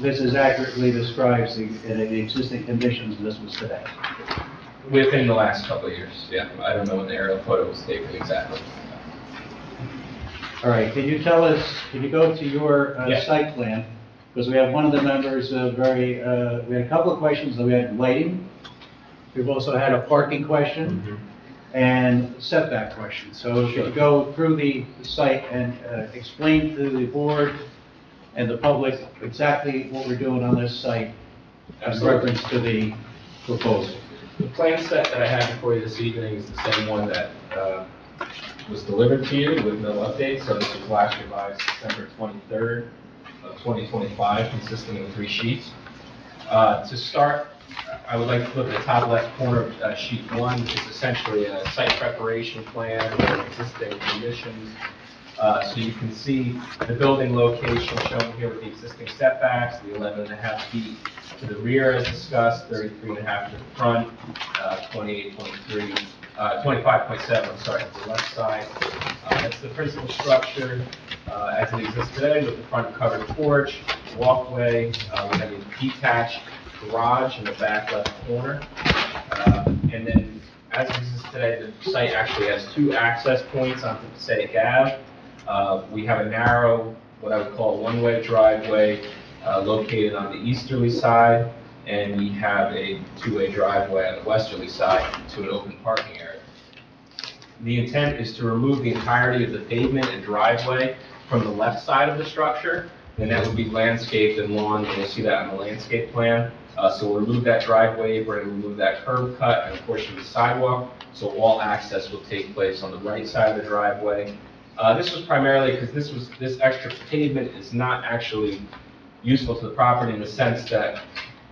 Speaker 5: this is accurately describes the existing conditions this was today.
Speaker 13: Within the last couple of years, yeah. I don't know when the aerial photo was taken exactly.
Speaker 5: All right, can you tell us, can you go to your site plan? Because we have one of the members we had a couple of questions, we had lighting. We've also had a parking question and setback question. So if you could go through the site and explain to the board and the public exactly what we're doing on this site in reference to the proposal.
Speaker 13: The plan set that I have before you this evening is the same one that was delivered to you with no updates. So this was last revised December 23rd of 2025, consisting of 3 sheets. To start, I would like to look at the top left corner of sheet 1, which is essentially a site preparation plan with existing conditions. So you can see the building location shown here with the existing setbacks, the 11.5 feet to the rear as discussed, 33.5 to the front, 25.7, I'm sorry, to the left side. That's the principal structure as it exists today with the front covered porch, walkway. We have a detached garage in the back left corner. And then as it exists today, the site actually has 2 access points onto Passaic Ave. We have a narrow, what I would call one-way driveway located on the easterly side, and we have a 2-way driveway on the westerly side to an open parking area. The intent is to remove the entirety of the pavement and driveway from the left side of the structure, and that would be landscaped and lawn, and you'll see that on the landscape plan. So we'll remove that driveway, we're going to remove that curb cut and a portion of the sidewalk, so all access will take place on the right side of the driveway. This was primarily because this extra pavement is not actually useful to the property in the sense that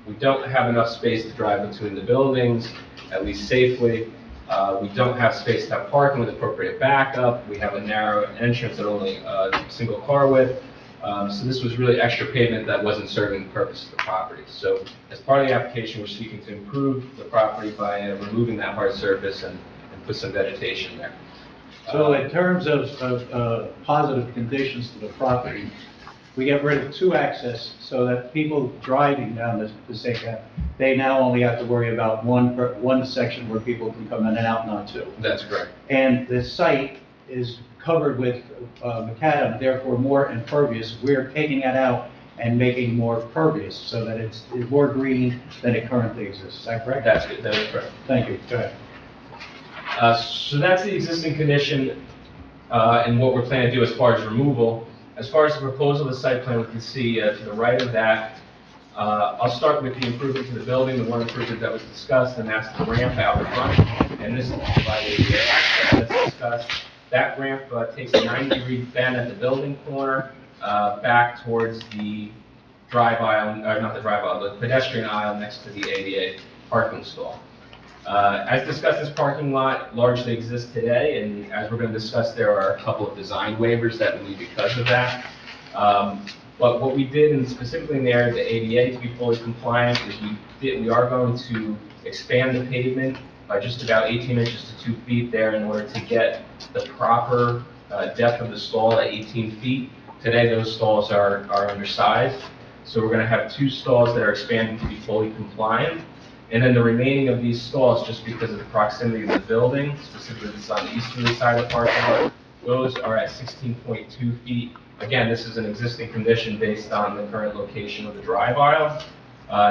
Speaker 13: we don't have enough space to drive between the buildings, at least safely. We don't have space to have parking with appropriate backup. We have a narrow entrance at only a single car width. So this was really extra pavement that wasn't serving the purpose of the property. So as part of the application, we're seeking to improve the property by removing that hard surface and put some vegetation there.
Speaker 5: So in terms of positive conditions to the property, we get rid of 2 access so that people driving down the Passaic Ave, they now only have to worry about one section where people can come in and out, not 2.
Speaker 13: That's correct.
Speaker 5: And the site is covered with macadam, therefore more impervious. We're taking that out and making more pervious so that it's more green than it currently exists. Is that correct?
Speaker 13: That's good. That is correct.
Speaker 5: Thank you. Go ahead.
Speaker 13: So that's the existing condition and what we're planning to do as far as removal. As far as the proposal of the site plan, we can see to the right of that, I'll start with the improvement to the building, the one improvement that was discussed, and that's the ramp out front. And this is provided access as discussed. That ramp takes a 90-degree bend at the building corner back towards the drive aisle, or not the drive aisle, the pedestrian aisle next to the ADA parking stall. As discussed, this parking lot largely exists today, and as we're going to discuss, there are a couple of design waivers that we need because of that. But what we did, and specifically in the area of the ADA to be fully compliant, is we are going to expand the pavement by just about 18 inches to 2 feet there in order to get the proper depth of the stall at 18 feet. Today, those stalls are undersized, so we're going to have 2 stalls that are expanding to be fully compliant. And then the remaining of these stalls, just because of the proximity of the building, specifically it's on the easterly side of the parking lot, those are at 16.2 feet. Again, this is an existing condition based on the current location of the drive aisle.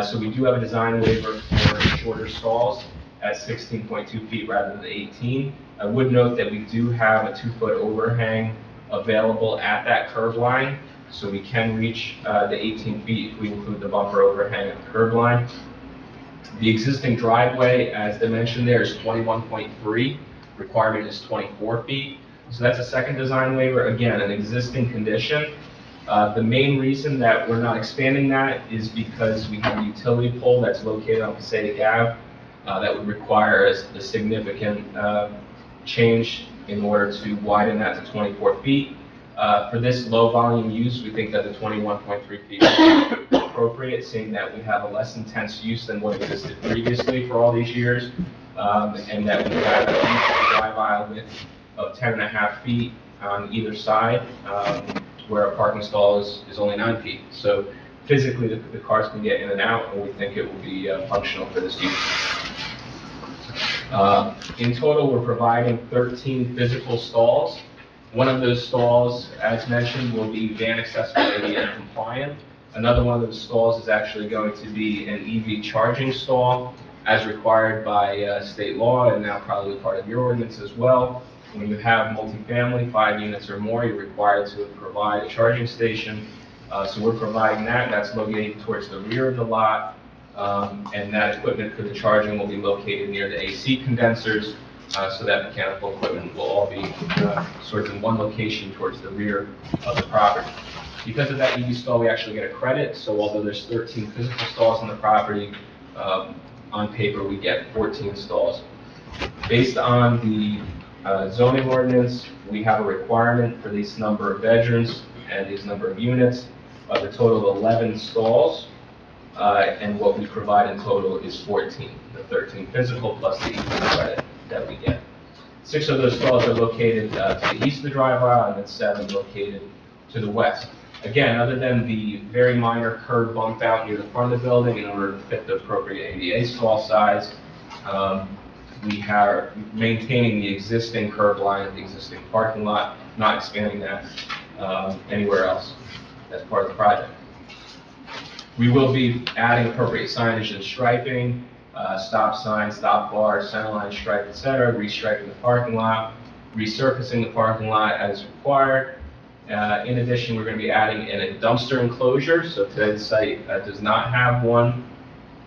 Speaker 13: So we do have a design waiver for shorter stalls at 16.2 feet rather than 18. I would note that we do have a 2-foot overhang available at that curb line, so we can reach the 18 feet if we include the bumper overhang at the curb line. The existing driveway, as dimensioned there, is 21.3. Requirement is 24 feet. So that's a second design waiver. Again, an existing condition. The main reason that we're not expanding that is because we have a utility pole that's located on Passaic Ave that would require a significant change in order to widen that to 24 feet. For this low volume use, we think that the 21.3 feet is appropriate, seeing that we have a less intense use than what existed previously for all these years, and that we have a drive aisle width of 10.5 feet on either side, where a parking stall is only 9 feet. So physically, the cars can get in and out, and we think it will be functional for this use. In total, we're providing 13 physical stalls. One of those stalls, as mentioned, will be van accessible ADA compliant. Another one of those stalls is actually going to be an EV charging stall, as required by state law, and now probably part of your ordinance as well. When you have multifamily, 5 units or more, you're required to provide a charging station. So we're providing that. That's located towards the rear of the lot, and that equipment for the charging will be located near the AC condensers, so that mechanical equipment will all be sort of in one location towards the rear of the property. Because of that EV stall, we actually get a credit, so although there's 13 physical stalls on the property, on paper we get 14 stalls. Based on the zoning ordinance, we have a requirement for this number of bedrooms and these number of units of a total of 11 stalls, and what we provide in total is 14, the 13 physical plus the EV credit that we get. 6 of those stalls are located to the east of the drive aisle, and then 7 located to the west. Again, other than the very minor curb bump out near the front of the building in order to fit the appropriate ADA stall size, we are maintaining the existing curb line of the existing parking lot, not expanding that anywhere else as part of the project. We will be adding appropriate signage and striping, stop signs, stop bars, centerline stripe, etc., restriping the parking lot, resurfacing the parking lot as required. In addition, we're going to be adding in a dumpster enclosure. So today the site does not have one,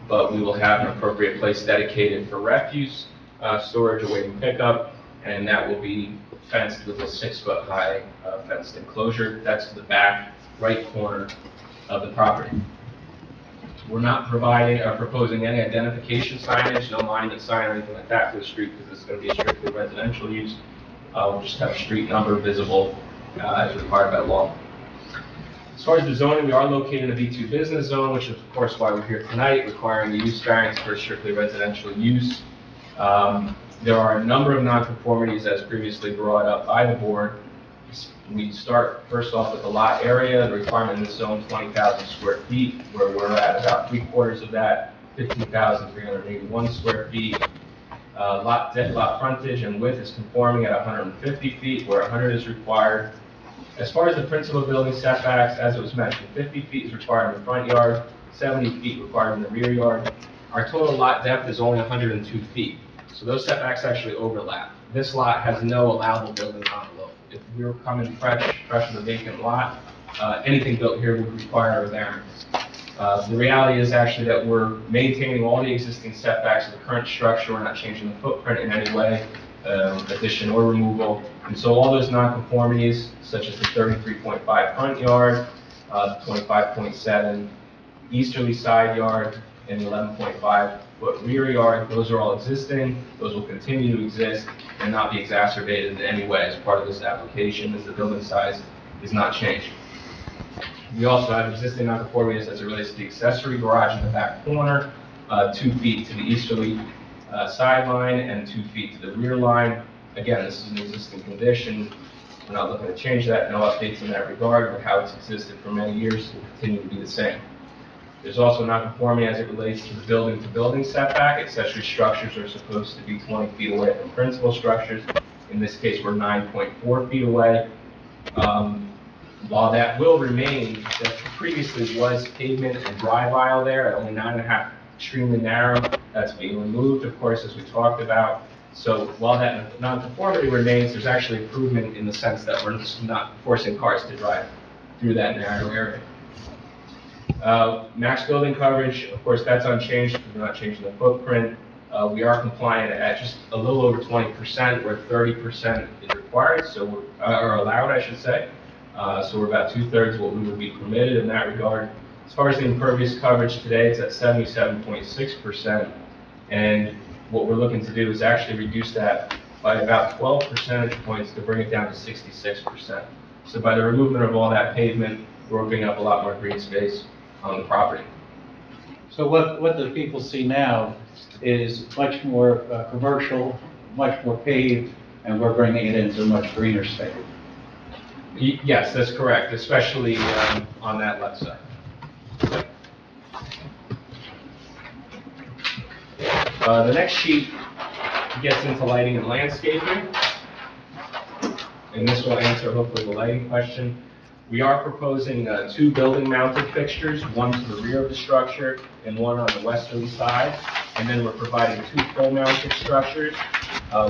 Speaker 13: but we will have an appropriate place dedicated for refuse storage awaiting pickup, and that will be fenced with a 6-foot-high fenced enclosure. That's the back right corner of the property. We're not providing or proposing any identification signage, no monument sign or anything like that for the street, because it's going to be a strictly residential use. We'll just have a street number visible as required by law. As far as the zoning, we are located in a B2 business zone, which is of course why we're here tonight, requiring the use variance for strictly residential use. There are a number of nonconformities as previously brought up by the board. We start first off with the lot area. The requirement in this zone 20,000 square feet, where we're at about 3/4 of that, 15,381 square feet. Lot frontage and width is conforming at 150 feet, where 100 is required. As far as the principal building setbacks, as it was mentioned, 50 feet is required in the front yard, 70 feet required in the rear yard. Our total lot depth is only 102 feet, so those setbacks actually overlap. This lot has no allowable building envelope. If we were coming fresh from a vacant lot, anything built here would require a variance. The reality is actually that we're maintaining all the existing setbacks of the current structure. We're not changing the footprint in any way, addition or removal. And so all those nonconformities, such as the 33.5 front yard, 25.7 easterly side yard, and the 11.5-foot rear yard, those are all existing. Those will continue to exist and not be exacerbated in any way as part of this application, as the building size is not changed. We also have existing nonconformities as it relates to the accessory garage in the back corner, 2 feet to the easterly sideline and 2 feet to the rear line. Again, this is an existing condition. We're not looking to change that. No updates in that regard, but how it's existed for many years will continue to be the same. There's also nonconformity as it relates to the building-to-building setback. Accessory structures are supposed to be 20 feet away from principal structures. In this case, we're 9.4 feet away. While that will remain, there previously was pavement and drive aisle there at only 9.5, extremely narrow. That's being removed, of course, as we talked about. So while that nonconformity remains, there's actually improvement in the sense that we're just not forcing cars to drive through that narrow area. Max building coverage, of course, that's unchanged. We're not changing the footprint. We are compliant at just a little over 20%, where 30% is required, so or allowed, I should say. So we're about 2/3 what we would be permitted in that regard. As far as the impervious coverage today, it's at 77.6%, and what we're looking to do is actually reduce that by about 12 percentage points to bring it down to 66%. So by the removal of all that pavement, we're opening up a lot more green space on the property.
Speaker 5: So what the people see now is much more commercial, much more paved, and we're bringing it into much greener space.
Speaker 13: Yes, that's correct, especially on that left side. The next sheet gets into lighting and landscaping, and this will answer hopefully the lighting question. We are proposing 2 building-mounted fixtures, one to the rear of the structure and one on the westerly side, and then we're providing 2 full-mounted structures,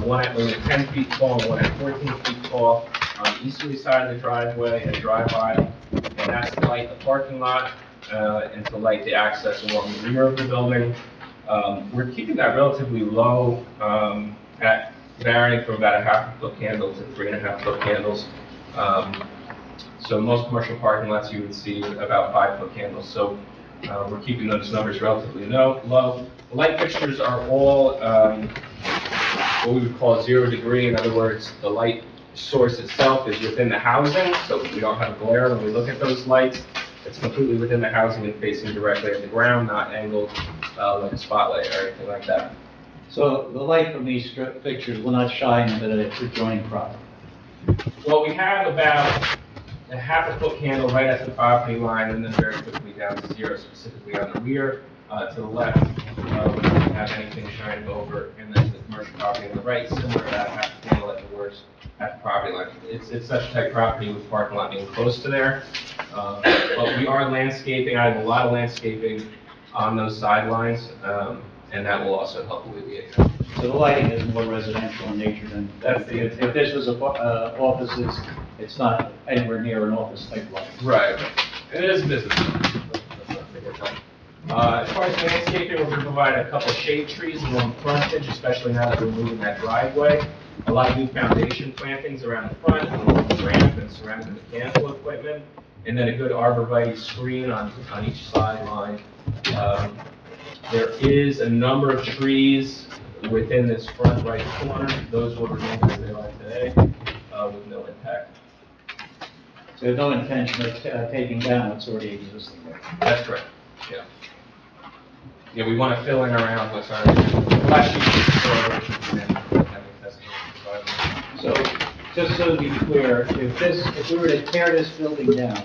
Speaker 13: one at only 10 feet tall and one at 14 feet tall, on the easterly side of the driveway and drive aisle, and that's to light the parking lot and to light the access along the rear of the building. We're keeping that relatively low at varying from about a 1/2 foot candle to 3.5 foot candles. So most commercial parking lots you would see about 5 foot candles. So we're keeping those numbers relatively low. The light fixtures are all what we would call 0 degree. In other words, the light source itself is within the housing, so we don't have glare when we look at those lights. It's completely within the housing and facing directly at the ground, not angled like a spotlight or anything like that.
Speaker 5: So the light from these strip fixtures will not shine into the adjoining property.
Speaker 13: Well, we have about a 1/2 foot candle right at the property line, and then very quickly down to 0, specifically on the rear. To the left, we don't have anything shining over, and then the commercial property on the right, similar to that 1/2 candle at the worst at the property line. It's such a tight property with parking lot being close to there. But we are landscaping. I have a lot of landscaping on those sidelines, and that will also help alleviate that.
Speaker 5: So the lighting is more residential in nature than, if this was offices, it's not anywhere near an office type light.
Speaker 13: Right. And it is a business. As far as landscaping, we're going to provide a couple of shade trees along the frontage, especially now that we're moving that driveway. A lot of new foundation plantings around the front, along the ramp and surrounding the mechanical equipment, and then a good arborvitae screen on each sideline. There is a number of trees within this front right corner. Those will remain as they are today, with no impact.
Speaker 5: So there's no intention of taking down what's already existing there?
Speaker 13: That's correct, yeah. Yeah, we want to fill in around what's already, last year.
Speaker 5: So, just so to be clear, if we were to tear this building down,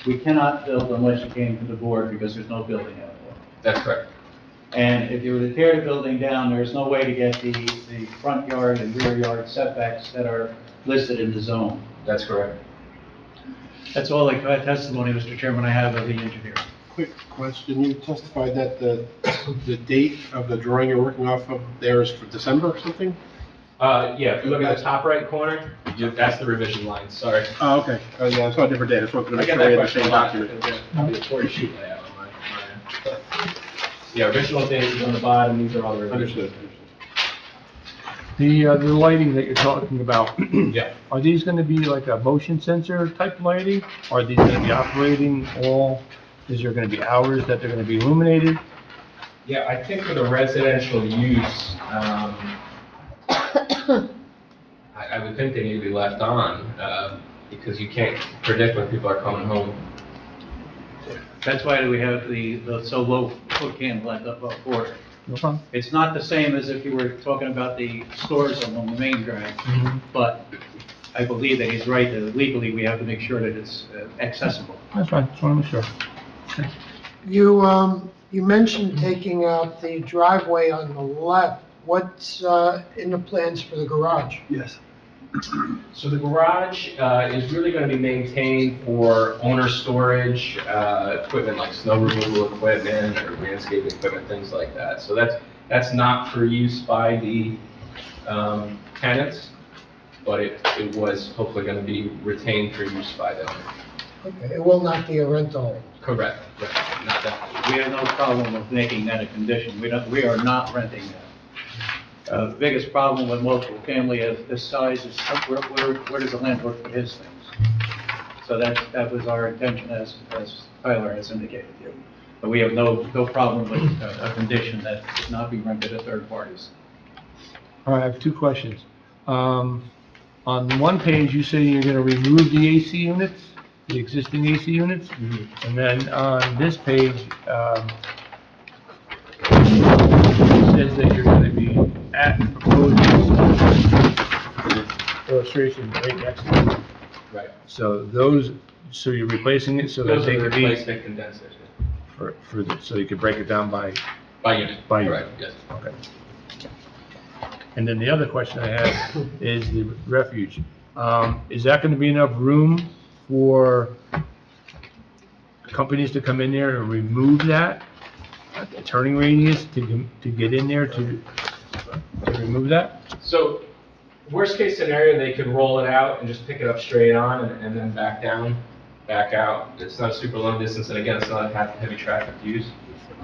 Speaker 5: we cannot build unless you came to the board because there's no building out there.
Speaker 13: That's correct.
Speaker 5: And if you were to tear the building down, there's no way to get the front yard and rear yard setbacks that are listed in the zone.
Speaker 13: That's correct.
Speaker 5: That's all the testimony, Mr. Chairman, I have of the engineer.
Speaker 12: Quick question, you testified that the date of the drawing you're working off of there is for December or something?
Speaker 13: Yeah, if you look at the top right corner, that's the revision line, sorry.
Speaker 12: Oh, okay. Oh, yeah, I saw a different date. I just wanted to
Speaker 13: I
Speaker 12: make
Speaker 13: get
Speaker 12: sure we
Speaker 13: that
Speaker 12: had the
Speaker 13: question
Speaker 12: same
Speaker 13: a lot,
Speaker 12: document.
Speaker 13: because there's probably a 40 sheet layout on my end. Yeah, original date is on the bottom, these are all the revisions.
Speaker 12: Understood.
Speaker 2: The lighting that you're talking about,
Speaker 13: Yeah.
Speaker 2: are these gonna be like a motion sensor type lighting? Are these gonna be operating all, is there gonna be hours that they're gonna be illuminated?
Speaker 13: Yeah, I think for the residential use, I would think they need to be left on, because you can't predict when people are coming home.
Speaker 5: That's why we have the so low foot candle at the border.
Speaker 2: No problem.
Speaker 5: It's not the same as if you were talking about the stores along the main drag, but I believe that he's right, that legally we have to make sure that it's accessible.
Speaker 2: That's fine, just wanna make sure.
Speaker 3: You mentioned taking out the driveway on the left. What's in the plans for the garage?
Speaker 12: Yes.
Speaker 13: So the garage is really going to be maintained for owner storage, equipment like snow removal equipment or landscaping equipment, things like that. So that's not for use by the tenants, but it was hopefully going to be retained for use by the owner.
Speaker 3: Okay, it will not be a rental.
Speaker 13: Correct, right, not that.
Speaker 5: We have no problem with making that a condition. We are not renting that. The biggest problem with multiple family of this size is where does the landlord put his things? So that was our intention as Tyler has indicated to you. But we have no problem with a condition that should not be rented to third parties.
Speaker 2: All right, I have two questions. On one page, you say you're gonna remove the AC units, the existing AC units, and then on this page, it says that you're gonna be at proposed illustration right next to it.
Speaker 13: Right.
Speaker 2: So you're replacing it so that
Speaker 13: Those
Speaker 2: they
Speaker 13: are the
Speaker 2: could be,
Speaker 13: replacement condensers.
Speaker 2: so you could break it down by
Speaker 13: Unit.
Speaker 2: By unit.
Speaker 13: Correct, yes.
Speaker 2: Okay. And then the other question I have is the refuge. Is that gonna be enough room for companies to come in there and remove that? A turning radius to get in there to remove that?
Speaker 13: So, worst case scenario, they could roll it out and just pick it up straight on and then back down, back out. It's not a super long distance, and again, it's not a heavy traffic to use.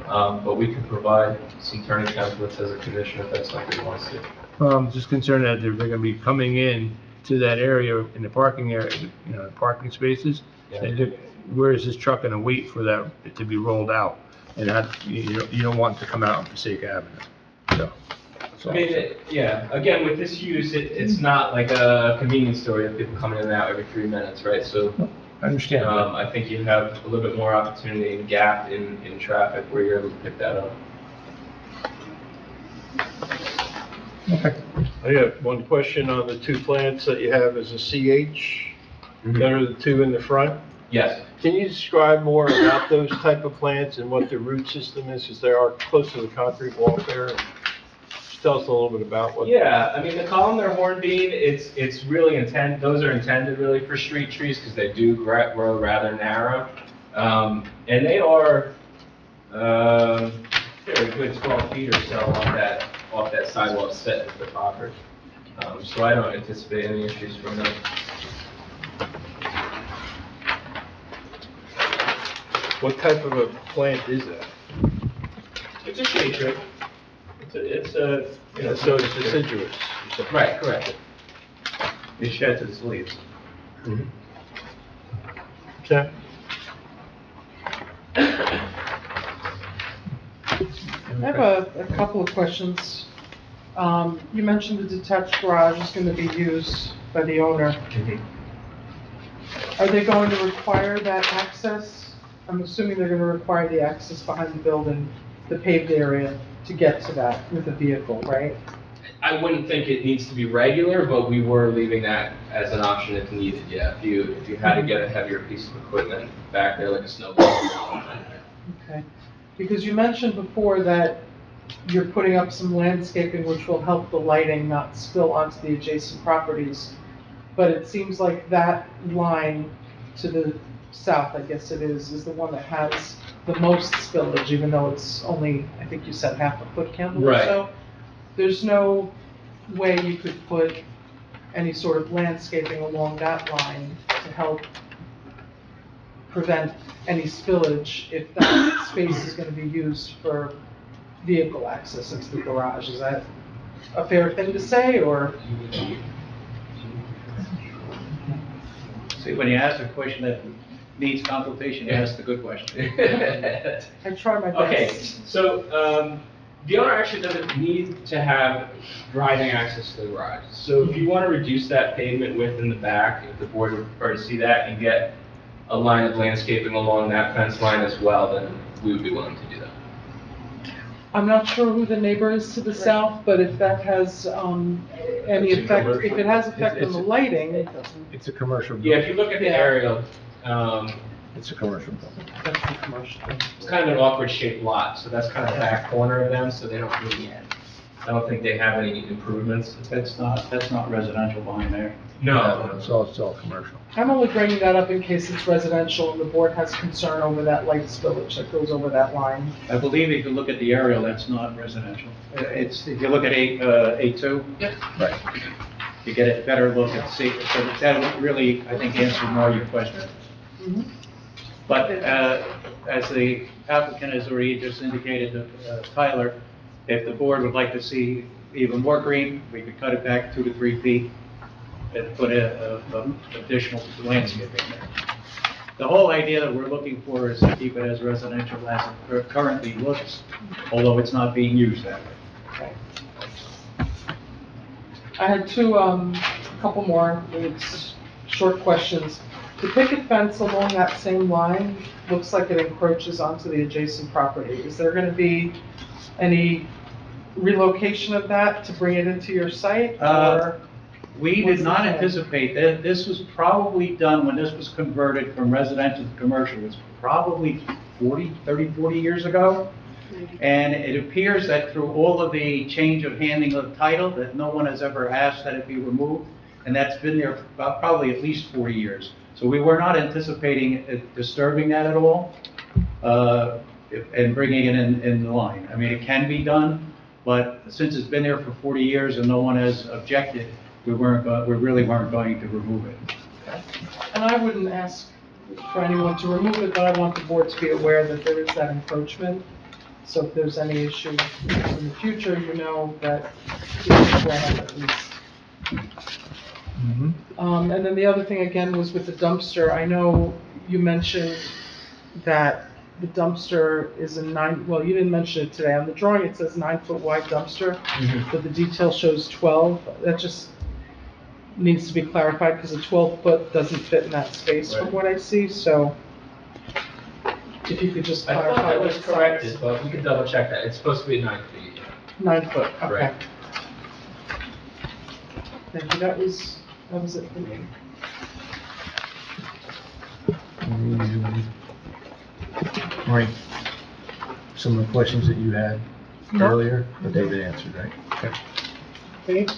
Speaker 13: But we could provide some turning templates as a condition if that's something you want to see.
Speaker 2: Well, I'm just concerned that they're gonna be coming in to that area, in the parking area, you know, parking spaces.
Speaker 13: Yeah.
Speaker 2: And where is this truck gonna wait for that to be rolled out? And you don't want it to come out on Passaic Avenue, so. that's all
Speaker 13: I
Speaker 2: I'm
Speaker 13: mean,
Speaker 2: saying.
Speaker 13: yeah, again, with this use, it's not like a convenience store, you have people coming in and out every 3 minutes, right? So,
Speaker 2: I understand.
Speaker 13: I think you have a little bit more opportunity and gap in traffic where you're able to pick that up.
Speaker 2: Okay.
Speaker 8: I have one question on the two plants that you have as a CH. That are the two in the front.
Speaker 13: Yes.
Speaker 8: Can you describe more about those type of plants and what the root system is? Because they are close to the concrete wall there. Just tell us a little bit about what.
Speaker 13: Yeah, I mean, the columnar hornbeam, it's really intended, those are intended really for street trees because they do grow rather narrow. And they are they're a good 12 feet or so off that sidewalk set with the popper. So I don't anticipate any issues from them.
Speaker 8: What type of a plant is that?
Speaker 13: It's a shade tree. It's a, you know.
Speaker 8: So it's deciduous. you said.
Speaker 13: Right, correct.
Speaker 5: It sheds its leaves.
Speaker 8: Okay.
Speaker 11: I have a couple of questions. You mentioned the detached garage is going to be used by the owner. Are they going to require that access? I'm assuming they're going to require the access behind the building, the paved area, to get to that with a vehicle, right?
Speaker 13: I wouldn't think it needs to be regular, but we were leaving that as an option if needed, yeah. If you had to get a heavier piece of equipment back there, like a snowblower or something.
Speaker 11: Okay. Because you mentioned before that you're putting up some landscaping which will help the lighting not spill onto the adjacent properties. But it seems like that line to the south, I guess it is the one that has the most spillage, even though it's only, I think you said half a foot candle or
Speaker 13: Right.
Speaker 11: so. There's no way you could put any sort of landscaping along that line to help prevent any spillage if that space is going to be used for vehicle access into the garage. Is that a fair thing to say, or?
Speaker 5: See, when you ask a question that needs consultation, you ask the good question.
Speaker 11: I try my best.
Speaker 13: Okay, so the owner actually doesn't need to have driving access to the garage. So if you want to reduce that pavement width in the back, if the board would prefer to see that and get a line of landscaping along that fence line as well, then we would be willing to do that.
Speaker 11: I'm not sure who the neighbor is to the south, but if that has any
Speaker 2: It's a
Speaker 11: effect, if
Speaker 2: commercial.
Speaker 11: it has effect on
Speaker 2: It's
Speaker 11: the
Speaker 2: a-
Speaker 11: lighting,
Speaker 2: It's a commercial.
Speaker 13: Yeah, if you look at the
Speaker 11: Yeah.
Speaker 13: aerial,
Speaker 2: It's a commercial building.
Speaker 11: that's the commercial.
Speaker 13: it's kind of an awkward shaped lot, so that's kind of the back corner of them, so they don't really, I don't think they have any improvements.
Speaker 5: That's not residential behind there.
Speaker 13: No,
Speaker 2: It's all commercial.
Speaker 11: I'm only bringing that up in case it's residential and the board has concern over that light spillage that goes over that line.
Speaker 5: I believe if you look at the aerial, that's not residential. It's, if you look at A2,
Speaker 2: Right.
Speaker 5: you get a better look and see, so that would really, I think, answer more of your question.
Speaker 11: Mhm.
Speaker 5: But as the applicant has already just indicated to Tyler, if the board would like to see even more green, we could cut it back 2 to 3 feet and put additional landscaping there. The whole idea that we're looking for is to keep it as residential as it currently looks, although it's not being used that way.
Speaker 11: I had couple more, it's short questions. The picket fence along that same line looks like it encroaches onto the adjacent property. Is there going to be any relocation of that to bring it into your site, or?
Speaker 5: We
Speaker 11: What's
Speaker 5: did
Speaker 11: the
Speaker 5: not
Speaker 11: plan?
Speaker 5: anticipate that. This was probably done when this was converted from residential to commercial. It was probably 40 years ago. And it appears that through all of the change of handing of the title, that no one has ever asked that it be removed. And that's been there for probably at least 40 years. So we were not anticipating it disturbing that at all, and bringing it in line. I mean, it can be done, but since it's been there for 40 years and no one has objected, we really weren't going to remove it.
Speaker 11: And I wouldn't ask for anyone to remove it, but I want the board to be aware that there is that encroachment. So if there's any issue in the future, you know that you will have at least. And then the other thing again was with the dumpster. I know you mentioned that the dumpster is well, you didn't mention it today. On the drawing, it says 9-foot wide dumpster, but the detail shows 12. That just needs to be clarified because a 12-foot doesn't fit in that space from what I see. So if you could just
Speaker 13: I
Speaker 11: clarify.
Speaker 13: thought that was
Speaker 11: what
Speaker 13: corrected,
Speaker 11: size.
Speaker 13: but we can double check that. It's supposed to be 9 feet.
Speaker 11: 9 foot, okay.
Speaker 13: Right.
Speaker 11: Thank you, that was it for me.
Speaker 2: Right. Some of the questions that you had earlier, but they've been answered, right? Okay.
Speaker 11: Dave,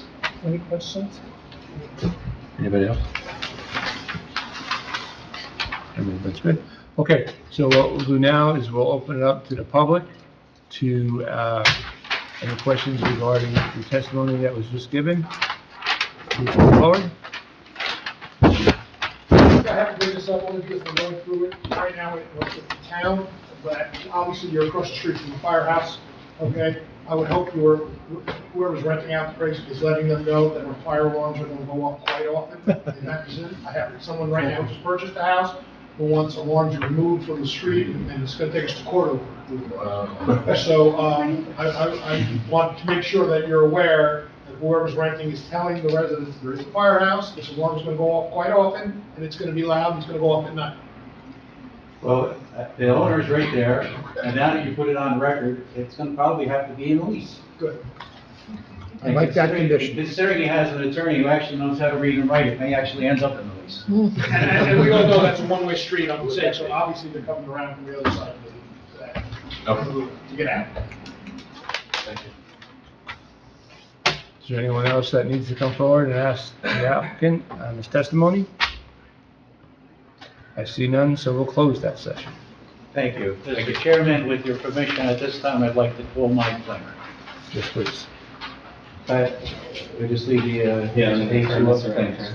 Speaker 11: any questions?
Speaker 2: Anybody else? That's good. Okay, so what we'll do now is we'll open it up to the public to any questions regarding the testimony that was just given. Please come forward.
Speaker 6: I have to bring this up only because we're going through it right now with the town, but obviously you're across the street from the firehouse, okay? I would hope whoever's renting out the place is letting them know that our fire alarms are gonna go off quite often in that vicinity. I have someone right now who just purchased a house who wants alarms removed from the street, and it's gonna take us to court over it. So, I want to make sure that you're aware that whoever's renting is telling the residents there is a firehouse, this alarm's gonna go off quite often, and it's gonna be loud, and it's gonna go off at night.
Speaker 5: Well, the owner's right there, and now that you put it on record, it's gonna probably have to be in the lease.
Speaker 6: Good.
Speaker 5: I like that condition. Considering he has an attorney who actually knows how to read and write, it may actually end up in the lease.
Speaker 6: And we all know that's a one-way street, I would say, so obviously they're coming around from the other side to get out.
Speaker 13: Thank you.
Speaker 2: Is there anyone else that needs to come forward and ask the applicant on his testimony? I see none, so we'll close that session.
Speaker 5: Thank you. Mr. Chairman, with your permission, at this time, I'd like to call my planner.
Speaker 2: Yes, please.
Speaker 5: We just leave the, thanks.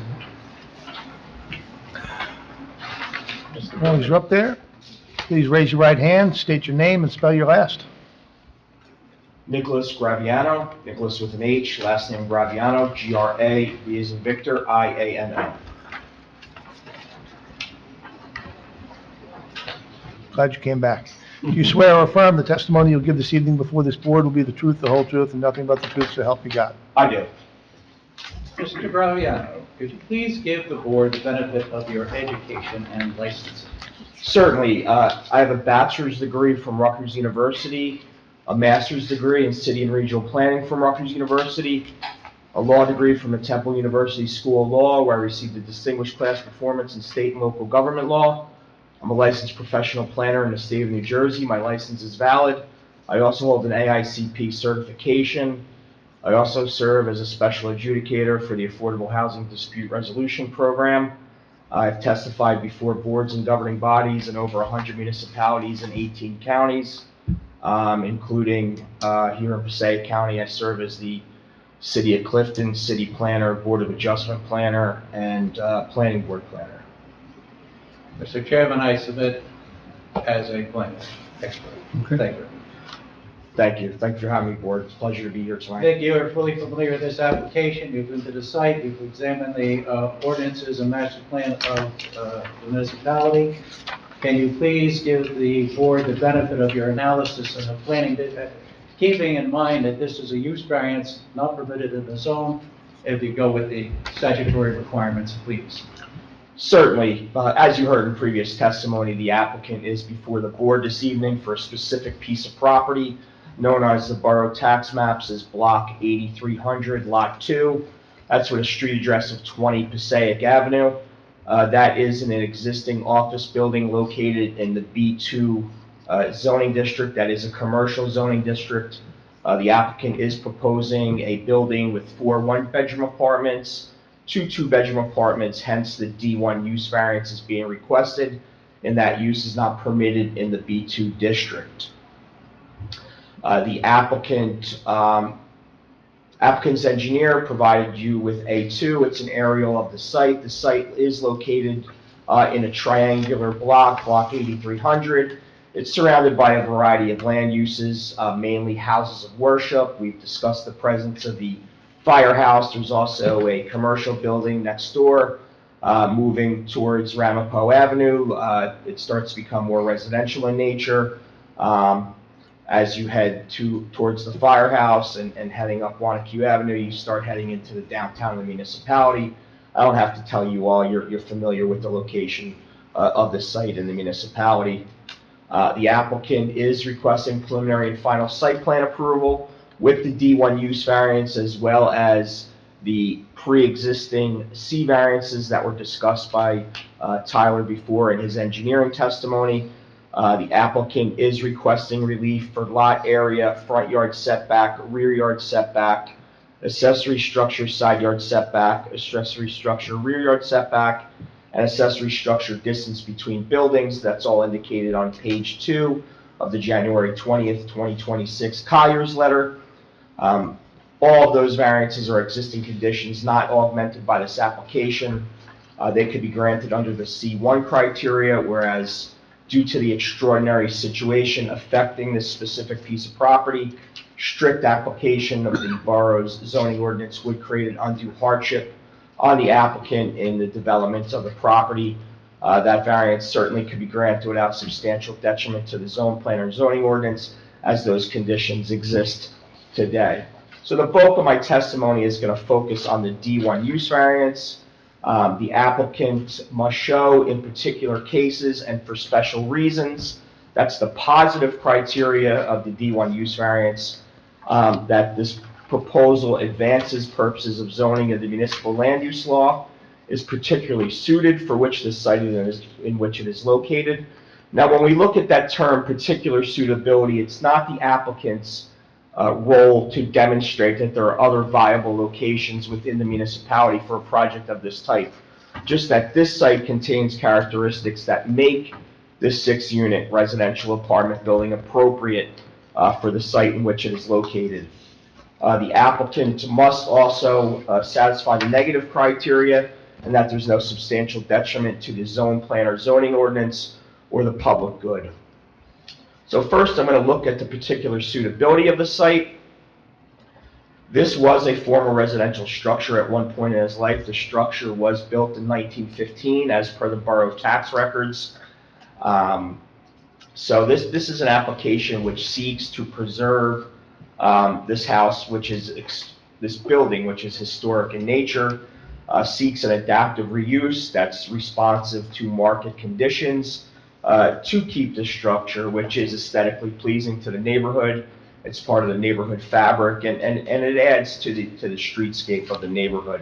Speaker 3: Well, you're up there. Please raise your right hand, state your name, and spell your last.
Speaker 14: Nicholas Graviano, Nicholas with an H, last name Graviano, G-R-A-V as in Victor, I-A-N-O.
Speaker 3: Glad you came back. Do you swear or affirm the testimony you'll give this evening before this board will be the truth, the whole truth, and nothing but the truth, so help you God?
Speaker 14: I do.
Speaker 5: Mr. Graviano, could you please give the board the benefit of your education and licensing?
Speaker 14: Certainly. I have a bachelor's degree from Rutgers University, a master's degree in city and regional planning from Rutgers University, a law degree from the Temple University School of Law, where I received a distinguished class performance in state and local government law. I'm a licensed professional planner in the state of New Jersey. My license is valid. I also hold an AICP certification. I also serve as a special adjudicator for the Affordable Housing Dispute Resolution Program. I've testified before boards and governing bodies in over 100 municipalities in 18 counties, including here in Passaic County. I serve as the City of Clifton City Planner, Board of Adjustment Planner, and Planning Board Planner.
Speaker 5: Mr. Chairman, I submit as a planner expert.
Speaker 2: Okay.
Speaker 5: Thank you.
Speaker 14: Thank you. Thank you for having me, board. It's a pleasure to be here tonight.
Speaker 5: Nick, you are fully familiar with this application. You've been to the site, you've examined the ordinances and master plan of the municipality. Can you please give the board the benefit of your analysis and the planning, keeping in mind that this is a use variance not permitted in the zone, if you go with the statutory requirements, please?
Speaker 14: Certainly. As you heard in previous testimony, the applicant is before the board this evening for a specific piece of property known as the borough tax maps as Block 8300, Lot 2. That's with a street address of 20 Passaic Avenue. That is in an existing office building located in the B2 zoning district. That is a commercial zoning district. The applicant is proposing a building with 4 one-bedroom apartments, 2 two-bedroom apartments, hence the D1 use variance is being requested, and that use is not permitted in the B2 district. The applicant's engineer provided you with A2. It's an aerial of the site. The site is located in a triangular block, Block 8300. It's surrounded by a variety of land uses, mainly houses of worship. We've discussed the presence of the firehouse. There's also a commercial building next door. Moving towards Ramapo Avenue, it starts to become more residential in nature. As you head towards the firehouse and heading up Wanacue Avenue, you start heading into the downtown of the municipality. I don't have to tell you all, you're familiar with the location of the site in the municipality. The applicant is requesting preliminary and final site plan approval with the D1 use variance, as well as the pre-existing C variances that were discussed by Tyler before in his engineering testimony. The applicant is requesting relief for lot area, front yard setback, rear yard setback, accessory structure side yard setback, accessory structure rear yard setback, and accessory structure distance between buildings. That's all indicated on page 2 of the January 20th, 2026 Collier's letter. All of those variances are existing conditions not augmented by this application. They could be granted under the C1 criteria, whereas due to the extraordinary situation affecting this specific piece of property, strict application of the borough's zoning ordinance would create an undue hardship on the applicant in the development of the property. That variance certainly could be granted without substantial detriment to the zone plan or zoning ordinance, as those conditions exist today. So the bulk of my testimony is going to focus on the D1 use variance. The applicant must show in particular cases and for special reasons, that's the positive criteria of the D1 use variance, that this proposal advances purposes of zoning of the municipal land use law, is particularly suited for which the site is in which it is located. Now, when we look at that term, particular suitability, it's not the applicant's role to demonstrate that there are other viable locations within the municipality for a project of this type. Just that this site contains characteristics that make this 6-unit residential apartment building appropriate for the site in which it is located. The applicant must also satisfy the negative criteria, and that there's no substantial detriment to the zone plan or zoning ordinance or the public good. So first, I'm going to look at the particular suitability of the site. This was a former residential structure at one point in its life. The structure was built in 1915 as per the borough tax records. So this is an application which seeks to preserve this house, which is this building, which is historic in nature, seeks an adaptive reuse that's responsive to market conditions, to keep the structure, which is aesthetically pleasing to the neighborhood. It's part of the neighborhood fabric, and it adds to the streetscape of the neighborhood.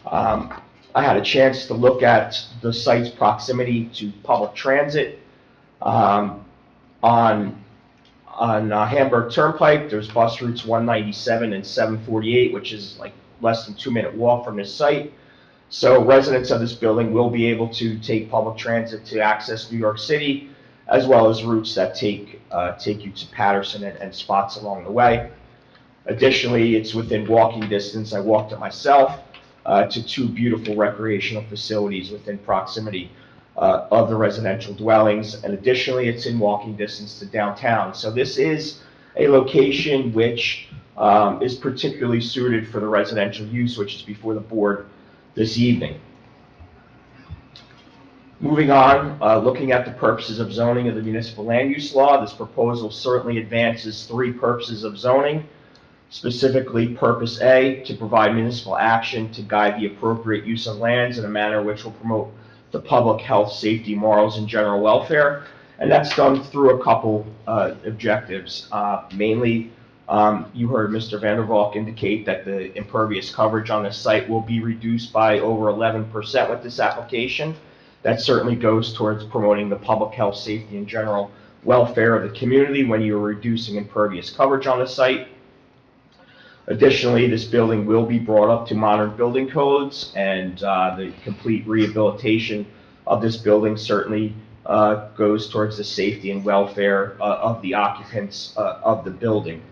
Speaker 14: I had a chance to look at the site's proximity to public transit. On Hamburg Turnpike, there's bus routes 197 and 748, which is like less than 2-minute walk from this site. So residents of this building will be able to take public transit to access New York City, as well as routes that take you to Patterson and spots along the way. Additionally, it's within walking distance. I walked it myself to 2 beautiful recreational facilities within proximity of the residential dwellings, and additionally, it's in walking distance to downtown. So this is a location which is particularly suited for the residential use, which is before the board this evening. Moving on, looking at the purposes of zoning of the municipal land use law, this proposal certainly advances 3 purposes of zoning. Specifically, purpose A, to provide municipal action to guide the appropriate use of lands in a manner which will promote the public health, safety, morals, and general welfare. And that's done through a couple objectives. Mainly, you heard Mr. Vandervalk indicate that the impervious coverage on the site will be reduced by over 11% with this application. That certainly goes towards promoting the public health, safety, and general welfare of the community when you're reducing impervious coverage on the site. Additionally, this building will be brought up to modern building codes, and the complete rehabilitation of this building certainly goes towards the safety and welfare of the occupants of the building.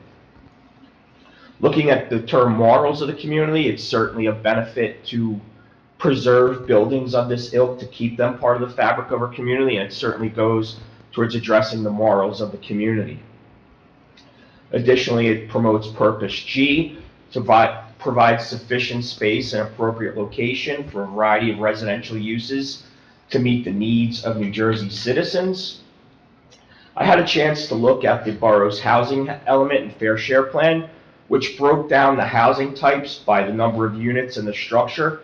Speaker 14: Looking at the term morals of the community, it's certainly a benefit to preserve buildings of this ilk to keep them part of the fabric of our community, and it certainly goes towards addressing the morals of the community. Additionally, it promotes Purpose G to provide sufficient space and appropriate location for a variety of residential uses to meet the needs of New Jersey citizens. I had a chance to look at the borough's housing element and fair share plan, which broke down the housing types by the number of units in the structure.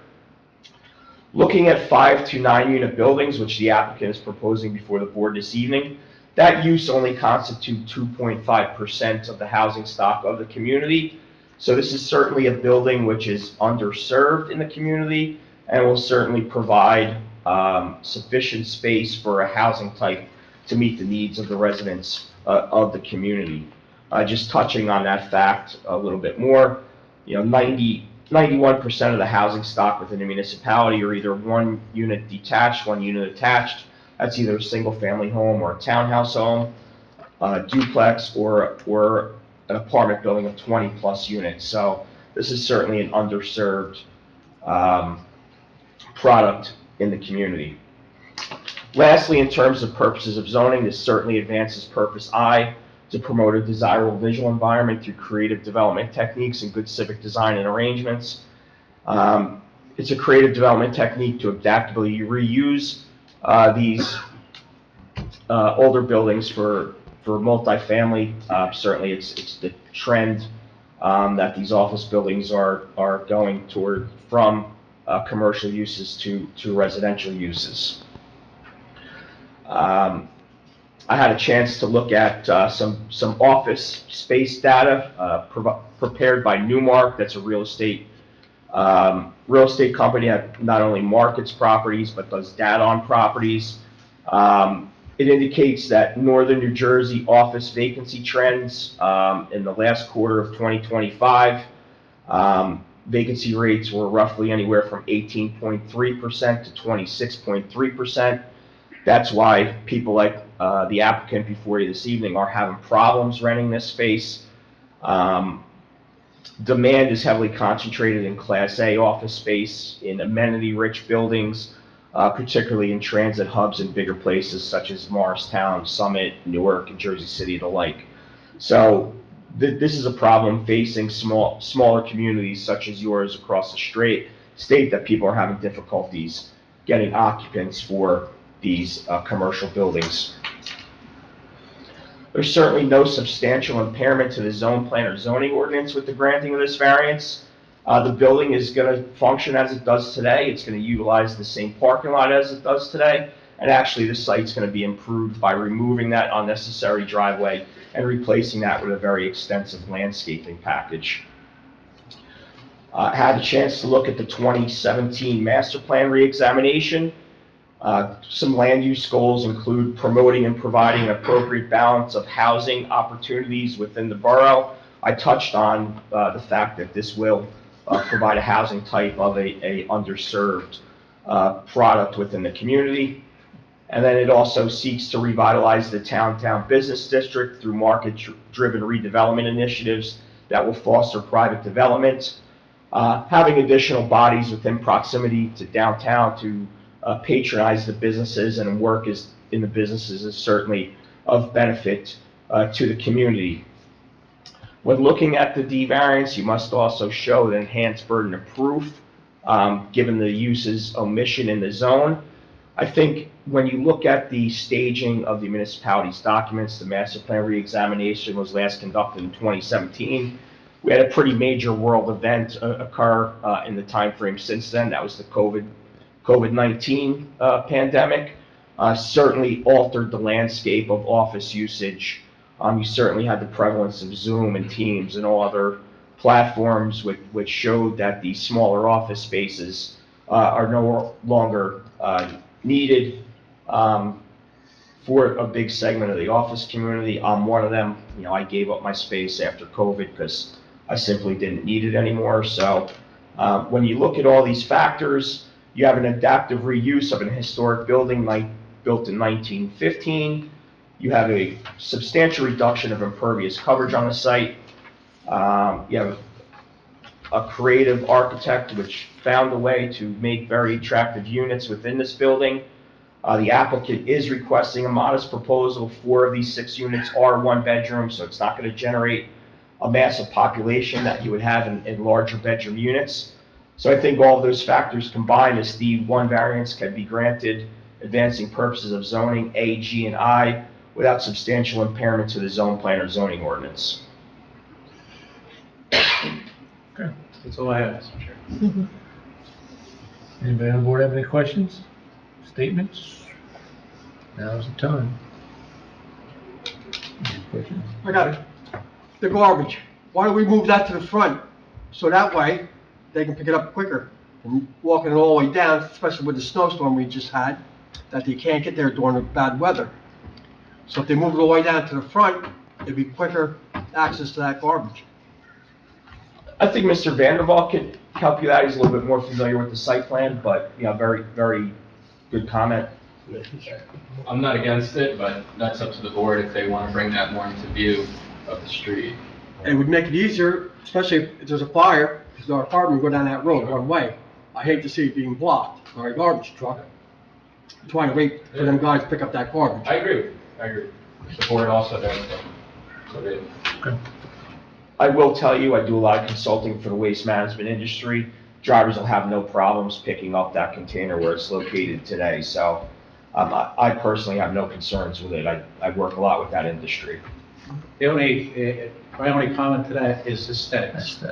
Speaker 14: Looking at 5 to 9 unit buildings, which the applicant is proposing before the board this evening, that use only constitutes 2.5% of the housing stock of the community. So this is certainly a building which is underserved in the community and will certainly provide sufficient space for a housing type to meet the needs of the residents of the community. Just touching on that fact a little bit more, 91% of the housing stock within the municipality are either 1 unit detached, 1 unit attached. That's either a single family home or a townhouse home, duplex, or an apartment building of 20 plus units. So this is certainly an underserved product in the community. Lastly, in terms of purposes of zoning, this certainly advances Purpose I to promote a desirable visual environment through creative development techniques and good civic design and arrangements. It's a creative development technique to adaptively reuse these older buildings for multifamily. Certainly it's the trend that these office buildings are going toward from commercial uses to residential uses. I had a chance to look at some office space data prepared by Newmark. That's a real estate company that not only markets properties but does data on properties. It indicates that northern New Jersey office vacancy trends in the last quarter of 2025. Vacancy rates were roughly anywhere from 18.3% to 26.3%. That's why people like the applicant before you this evening are having problems renting this space. Demand is heavily concentrated in Class A office space, in amenity-rich buildings, particularly in transit hubs and bigger places such as Morristown, Summit, Newark, and Jersey City, and the like. So this is a problem facing smaller communities such as yours across the state that people are having difficulties getting occupants for these commercial buildings. There's certainly no substantial impairment to the zone plan or zoning ordinance with the granting of this variance. The building is going to function as it does today. It's going to utilize the same parking lot as it does today. And actually, the site's going to be improved by removing that unnecessary driveway and replacing that with a very extensive landscaping package. I had a chance to look at the 2017 master plan reexamination. Some land use goals include promoting and providing an appropriate balance of housing opportunities within the borough. I touched on the fact that this will provide a housing type of a underserved product within the community. And then it also seeks to revitalize the downtown business district through market-driven redevelopment initiatives that will foster private development. Having additional bodies within proximity to downtown to patronize the businesses and work in the businesses is certainly of benefit to the community. When looking at the D variance, you must also show the enhanced burden of proof given the use's omission in the zone. I think when you look at the staging of the municipality's documents, the master plan reexamination was last conducted in 2017. We had a pretty major world event occur in the time frame since then. That was the COVID-19 pandemic. Certainly altered the landscape of office usage. You certainly had the prevalence of Zoom and Teams and all other platforms which showed that the smaller office spaces are no longer needed for a big segment of the office community. I'm one of them. I gave up my space after COVID because I simply didn't need it anymore. So when you look at all these factors, you have an adaptive reuse of an historic building built in 1915. You have a substantial reduction of impervious coverage on the site. You have a creative architect which found a way to make very attractive units within this building. The applicant is requesting a modest proposal. 4 of these 6 units are 1 bedroom, so it's not going to generate a massive population that you would have in larger bedroom units. So I think all of those factors combined is the 1 variance can be granted, advancing purposes of zoning A, G, and I without substantial impairment to the zone plan or zoning ordinance.
Speaker 2: Okay.
Speaker 5: That's all I have, Mr. Chair.
Speaker 2: Anybody on board have any questions, statements? Now's the time. Any questions?
Speaker 15: I got it. The garbage. Why don't we move that to the front? So that way, they can pick it up quicker than walking it all the way down, especially with the snowstorm we just had, that they can't get there during the bad weather. So if they move it all the way down to the front, it'd be quicker access to that garbage.
Speaker 14: I think Mr. Vanderwall could help you out. He's a little bit more familiar with the site plan, but, you know, very, very good comment.
Speaker 13: I'm not against it, but that's up to the board if they want to bring that more into view of the street.
Speaker 15: And it would make it easier, especially if there's a fire, because our apartment would go down that road one way. I hate to see it being blocked by a garbage truck, trying to wait for them guys to pick up that garbage.
Speaker 13: I agree. The board also does, so they.
Speaker 2: Okay.
Speaker 14: I will tell you, I do a lot of consulting for the waste management industry. Drivers will have no problems picking up that container where it's located today. So I personally have no concerns with it. I work a lot with that industry.
Speaker 5: My only comment to that is aesthetics.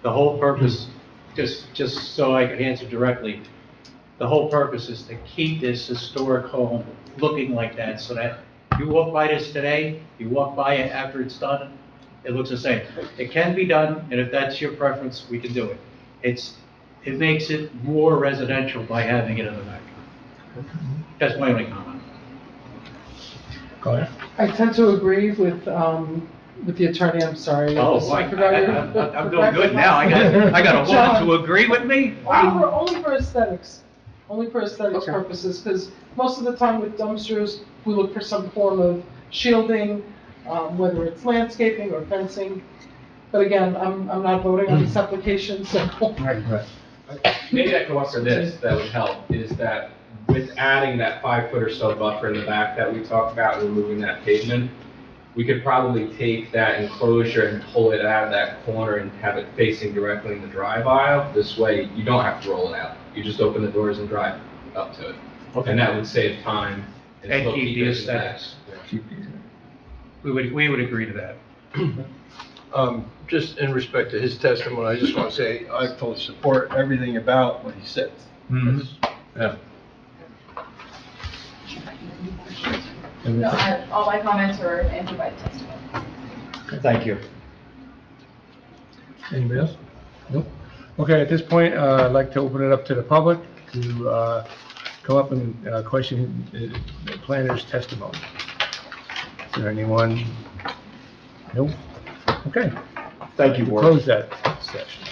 Speaker 5: The whole purpose, just so I can answer directly, the whole purpose is to keep this historic home looking like that, so that you walk by this today, you walk by it after it's done, it looks the same. It can be done, and if that's your preference, we can do it. It makes it more residential by having it in the back. That's my only comment.
Speaker 2: Go ahead.
Speaker 11: I tend to agree with the attorney, I'm sorry.
Speaker 5: Oh, boy, I'm doing good now. I got a woman to agree with me?
Speaker 11: Only for aesthetics. Only for aesthetics purposes, because most of the time with dumpsters, we look for some form of shielding, whether it's landscaping or fencing. But again, I'm not voting on this application, so.
Speaker 2: Right.
Speaker 13: Maybe I could offer this, that would help, is that with adding that 5 foot or so buffer in the back that we talked about, removing that pavement, we could probably take that enclosure and pull it out of that corner and have it facing directly in the drive aisle. This way, you don't have to roll it out. You just open the doors and drive up to it. Okay. And that would save time.
Speaker 5: And keep the aesthetics. We would agree to that.
Speaker 8: Just in respect to his testimony, I just want to say I fully support everything about what he said.
Speaker 2: Mm-hmm. Yeah.
Speaker 16: No, all my comments were answered by the testimony.
Speaker 14: Thank you.
Speaker 2: Anybody else? Nope. Okay, at this point, I'd like to open it up to the public to come up and question the planner's testimony. Is there anyone? Nope. Okay.
Speaker 14: Thank you,
Speaker 2: We'll
Speaker 14: Board.
Speaker 2: close that session.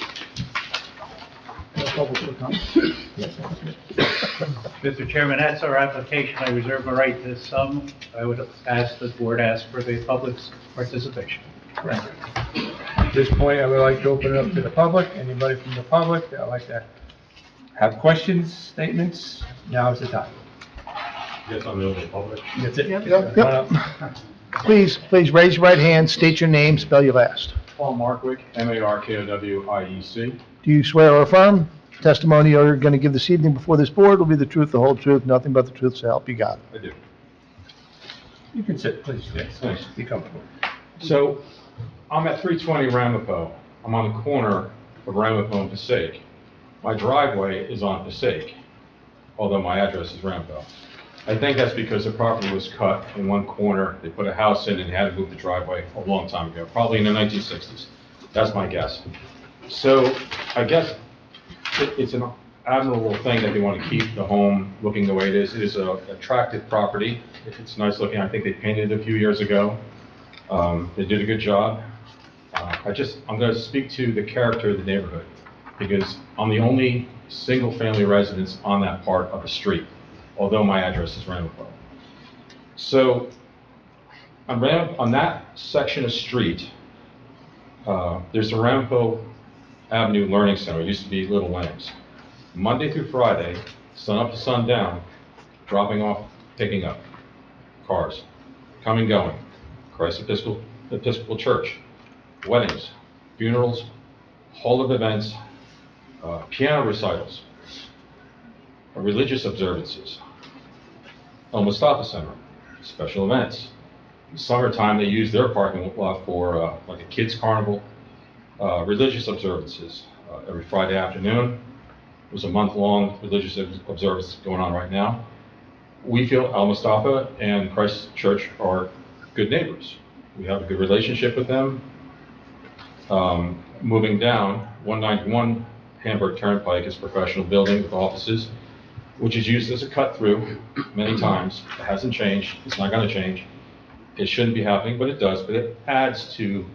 Speaker 5: Mr. Chairman, that's our application. I reserve the right to some. I would ask the board ask for the public's participation.
Speaker 2: At this point, I would like to open it up to the public. Anybody from the public that would like to have questions, statements? Now is the time.
Speaker 17: Yes, I'm the only public.
Speaker 2: That's it.
Speaker 18: Yep. Please raise your right hand, state your name, spell your last.
Speaker 17: Paul Markwick, Markwiec.
Speaker 18: Do you swear or affirm testimony you're going to give this evening before this board will be the truth, the whole truth, nothing but the truth, so help you God?
Speaker 17: I do.
Speaker 2: You can sit, please. Yes,
Speaker 17: Thanks.
Speaker 2: be comfortable.
Speaker 17: So, I'm at 320 Ramapo. I'm on the corner of Ramapo and Passaic. My driveway is on Passaic, although my address is Ramapo. I think that's because the property was cut in one corner. They put a house in and had to move the driveway a long time ago, probably in the 1960s. That's my guess. So I guess it's an admirable thing that they want to keep the home looking the way it is. It is an attractive property. It's nice looking. I think they painted it a few years ago. They did a good job. I'm going to speak to the character of the neighborhood because I'm the only single-family residence on that part of the street, although my address is Ramapo. So on that section of street, there's a Ramapo Avenue Learning Center, it used to be Little Lambs. Monday through Friday, sun up to sundown, dropping off, picking up cars, coming, going. Christ Episcopal Church, weddings, funerals, hall of events, piano recitals, religious observances, El Mustafa Center, special events. In summertime, they use their parking lot for like a kids' carnival, religious observances. Every Friday afternoon, there's a month-long religious observance going on right now. We feel Al Mustafa and Christ Church are good neighbors. We have a good relationship with them. Moving down, 191 Hamburg Turnpike is a professional building with offices, which is used as a cut-through many times. It hasn't changed. It's not going to change. It shouldn't be happening, but it does. But it adds to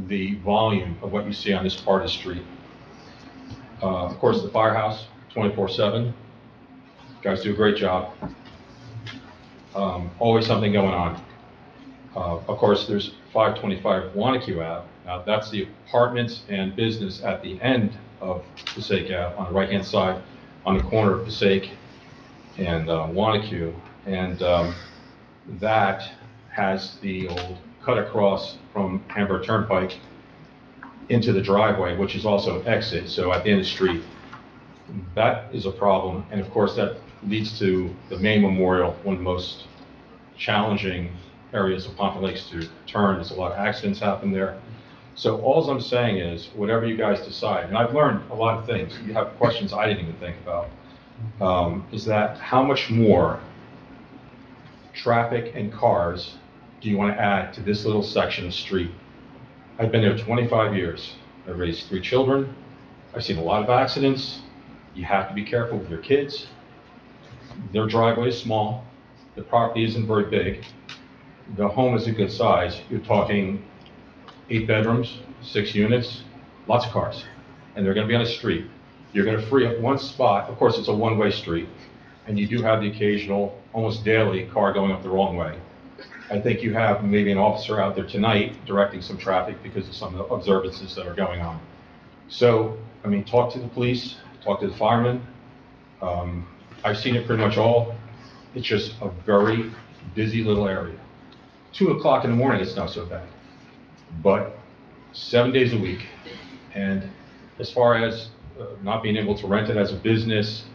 Speaker 17: the volume of what you see on this part of the street. Of course, the firehouse, 24/7. Guys do a great job. Always something going on. Of course, there's 525 Wanacue Ave. Now, that's the apartments and business at the end of Passaic Ave, on the right-hand side, on the corner of Passaic and Wanacue. And that has the old cut across from Hamburg Turnpike into the driveway, which is also exit, so at the end of the street. That is a problem, and of course that leads to the main memorial, one of the most challenging areas of Pompton Lakes to turn. There's a lot of accidents happen there. So all I'm saying is, whatever you guys decide, and I've learned a lot of things, you have questions I didn't even think about, is that how much more traffic and cars do you want to add to this little section of street? I've been there 25 years. I've raised 3 children. I've seen a lot of accidents. You have to be careful with your kids. Their driveway is small. The property isn't very big. The home is a good size. You're talking 8 bedrooms, 6 units, lots of cars. And they're going to be on a street. You're going to free up one spot. Of course, it's a one-way street. And you do have the occasional, almost daily, car going up the wrong way. I think you have maybe an officer out there tonight directing some traffic because of some of the observances that are going on. So, I mean, talk to the police, talk to the firemen. I've seen it pretty much all. It's just a very busy little area. 2 o'clock in the morning, it's not so bad. But 7 days a week. And as far as not being able to rent it as a business,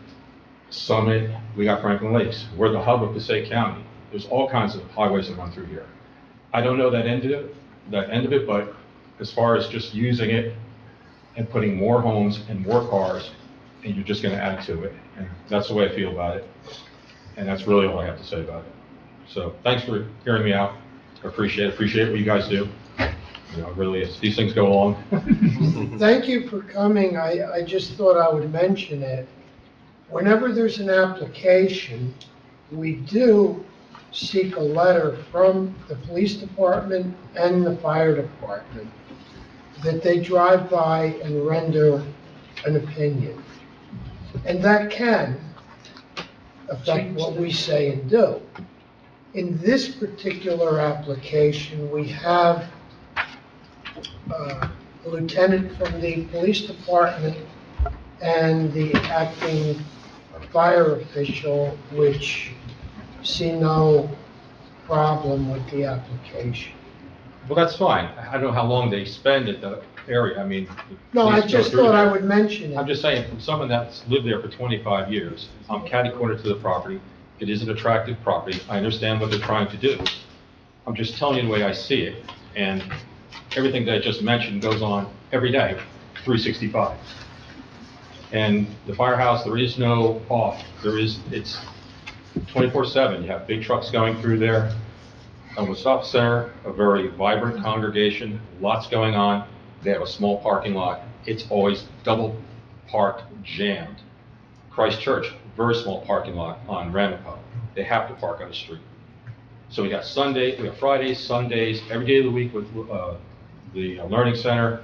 Speaker 17: Summit, we got Franklin Lakes. We're the hub of Passaic County. There's all kinds of highways that run through here. I don't know that end of it, but as far as just using it and putting more homes and more cars, and you're just going to add to it. And that's the way I feel about it. And that's really all I have to say about it. So thanks for hearing me out. I appreciate what you guys do. You know, really, as these things go along.
Speaker 3: Thank you for coming. I just thought I would mention it. Whenever there's an application, we do seek a letter from the police department and the fire department that they drive by and render an opinion. And that can affect what we say and do. In this particular application, we have a lieutenant from the police department and the acting fire official, which see no problem with the application.
Speaker 17: Well, that's fine. I don't know how long they spend at the area. I mean,
Speaker 3: No, I
Speaker 17: please go
Speaker 3: just
Speaker 17: through
Speaker 3: thought I
Speaker 17: there.
Speaker 3: would mention
Speaker 17: I'm
Speaker 3: it.
Speaker 17: just saying, from someone that's lived there for 25 years, I'm catty-corner to the property. It is an attractive property. I understand what they're trying to do. I'm just telling you the way I see it. And everything that I just mentioned goes on every day, 365. And the firehouse, there is no off. It's 24/7. You have big trucks going through there. El Mustafa Center, a very vibrant congregation, lots going on. They have a small parking lot. It's always double parked, jammed. Christ Church, very small parking lot on Ramapo. They have to park on the street. So we got Fridays, Sundays, every day of the week with the Learning Center.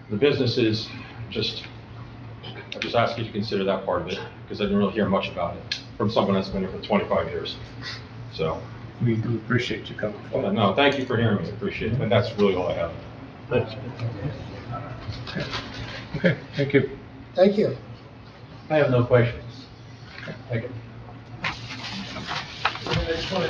Speaker 17: The businesses, I just ask you to consider that part of it, because I didn't really hear much about it from someone that's been here for 25 years. So.
Speaker 2: We do appreciate you coming.
Speaker 17: No, thank you for hearing me. I appreciate it. And that's really all I have.
Speaker 2: Thanks. Okay, thank you.
Speaker 3: Thank you.
Speaker 5: I have no questions. Thank you.
Speaker 6: I just want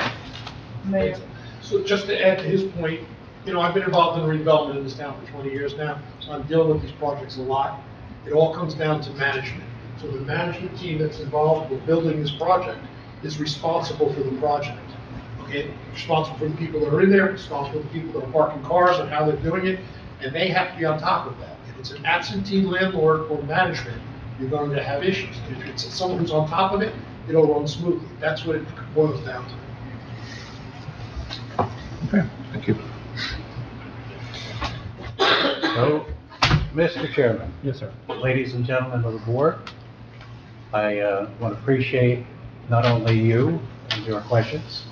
Speaker 6: to, so just to add to his point, you know, I've been involved in the redevelopment in this town for 20 years now, so I'm dealing with these projects a lot. It all comes down to management. So the management team that's involved with building this project is responsible for the project. Okay, responsible for the people that are in there, responsible for the people that are parking cars and how they're doing it, and they have to be on top of that. If it's an absentee landlord or management, you're going to have issues. If it's someone who's on top of it, it'll run smoothly. That's what it boils down to.
Speaker 2: Okay, thank you.
Speaker 5: So, Mr. Chairman.
Speaker 2: Yes, sir.
Speaker 5: Ladies and gentlemen of the board, I want to appreciate not only you and your questions,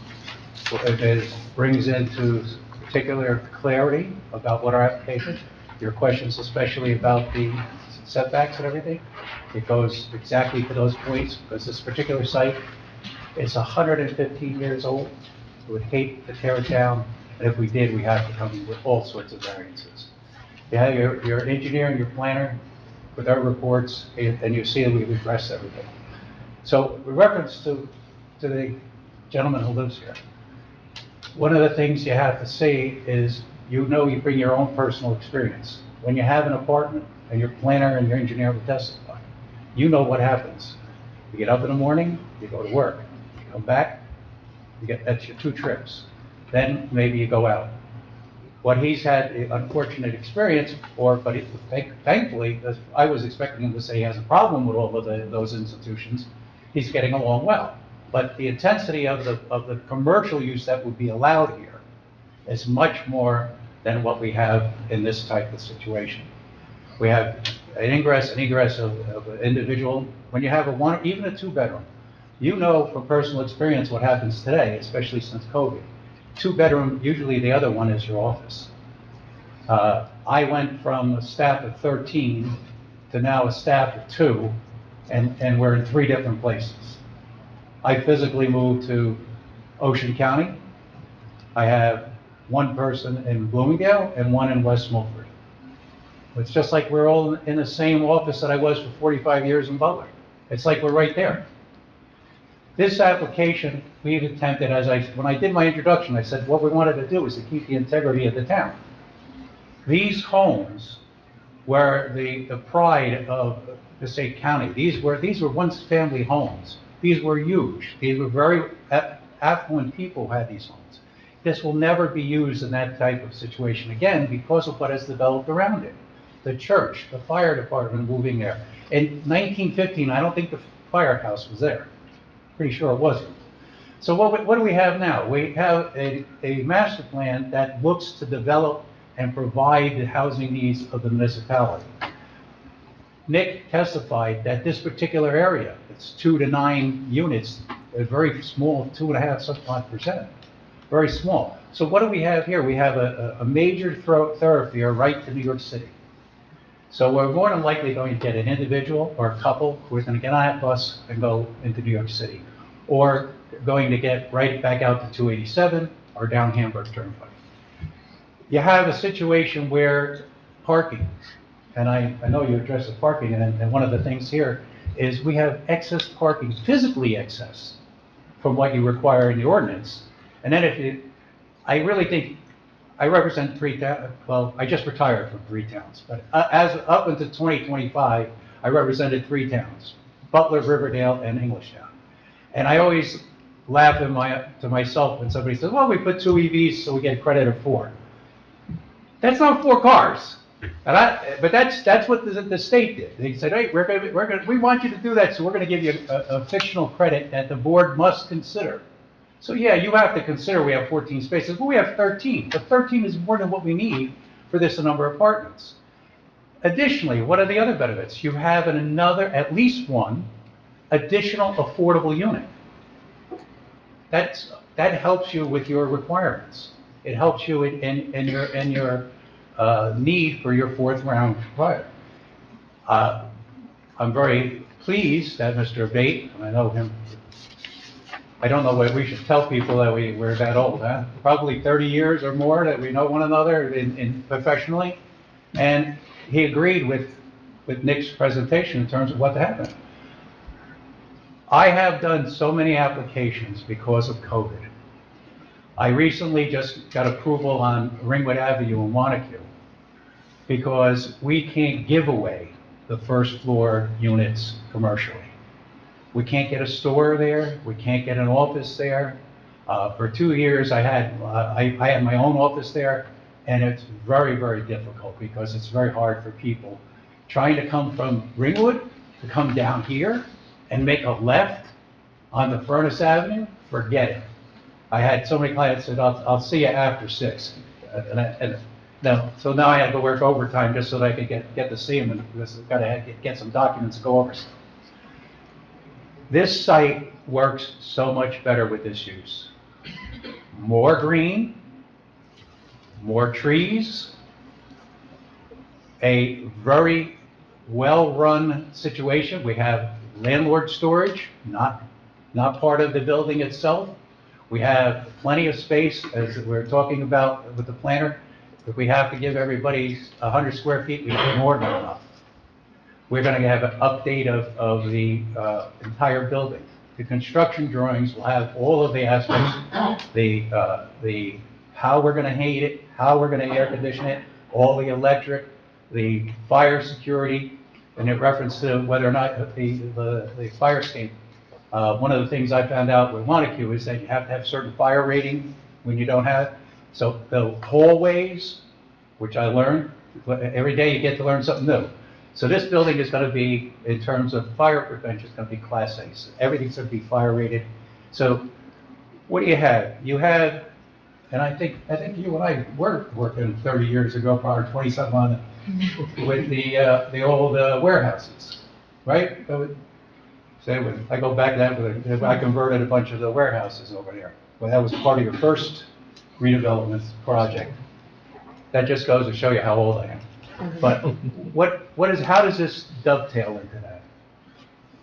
Speaker 5: but it brings into particular clarity about what our application, your questions especially about the setbacks and everything. It goes exactly to those points, because this particular site is 115 years old. We would hate to tear it down, and if we did, we have to come with all sorts of variances. You have your engineer and your planner with our reports, and you see that we've addressed everything. So, with reference to the gentleman who lives here, one of the things you have to see is, you bring your own personal experience. When you have an apartment, and your planner and your engineer will testify, you know what happens. You get up in the morning, you go to work, you come back, that's your 2 trips. Then maybe you go out. What he's had an unfortunate experience, but thankfully, I was expecting him to say he has a problem with all of those institutions, he's getting along well. But the intensity of the commercial use that would be allowed here is much more than what we have in this type of situation. We have an ingress and egress of an individual. When you have even a 2-bedroom, you know from personal experience what happens today, especially since COVID. 2-bedroom, usually the other one is your office. I went from a staff of 13 to now a staff of 2, and we're in 3 different places. I physically moved to Ocean County. I have 1 person in Bloomingdale and 1 in West Milford. It's just like we're all in the same office that I was for 45 years in Butler. It's like we're right there. This application, we've attempted, when I did my introduction, I said what we wanted to do is to keep the integrity of the town. These homes were the pride of Passaic County. These were once family homes. These were huge. These were very affluent people who had these homes. This will never be used in that type of situation again because of what has developed around it. The church, the fire department moving there. In 1915, I don't think the firehouse was there. Pretty sure it wasn't. So what do we have now? We have a master plan that looks to develop and provide the housing needs of the municipality. Nick testified that this particular area, it's 2 to 9 units, a very small, 2.5% very small. So what do we have here? We have a major thoroughfare right to New York City. So we're more than likely going to get an individual or a couple who are going to get on that bus and go into New York City, or going to get right back out to 287 or down Hamburg Turnpike. You have a situation where parking, and I know you addressed the parking, and one of the things here is we have excess parking, physically excess, from what you require in the ordinance. And then I really think, I represent 3 towns, well, I just retired from 3 towns, but as up until 2025, I represented 3 towns, Butler, Riverdale, and Englishtown. And I always laugh to myself when somebody says, well, we put 2 EVs so we get credit of 4. That's not 4 cars. But that's what the state did. They said, hey, we want you to do that, so we're going to give you a fictional credit that the board must consider. So yeah, you have to consider we have 14 spaces, but we have 13. But 13 is more than what we need for this number of apartments. Additionally, what are the other benefits? You have at least 1 additional affordable unit. That helps you with your requirements. It helps you in your need for your 4th round provider. I'm very pleased that Mr. Abate, and I know him, I don't know what we should tell people that we're that old, huh? Probably 30 years or more that we know one another professionally. And he agreed with with Nick's presentation in terms of what happened. I have done so many applications because of COVID. I recently just got approval on Ringwood Avenue in Wanacue because we can't give away the first floor units commercially. We can't get a store there, we can't get an office there. For 2 years, I had my own office there, and it's very, very difficult because it's very hard for people trying to come from Ringwood to come down here and make a left on the Furnace Avenue. Forget it. I had so many clients that I'll see you after 6. So now I have to work overtime just so that I can get to see them, and because I've got to get some documents to go over stuff. This site works so much better with this use. More green, more trees, a very well-run situation. We have landlord storage, not part of the building itself. We have plenty of space, as we're talking about with the planner. If we have to give everybody 100 square feet, we have more than enough. We're going to have an update of the entire building. The construction drawings will have all of the aspects, the how we're going to heat it, how we're going to air condition it, all the electric, the fire security, and in reference to whether or not the fire escape. One of the things I found out with Wanacue is that you have to have certain fire rating when you don't have. So the hallways, which I learned, every day you get to learn something new. So this building is going to be, in terms of fire prevention, it's going to be Class A. So everything's going to be fire rated. So what do you have? You have, and I think you and I were working 30 years ago, probably 20-something on it, with the old warehouses, right? Say, when I go back to that, I converted a bunch of the warehouses over there. Well, that was part of your first redevelopment project. That just goes to show you how old I am. But how does this dovetail into that?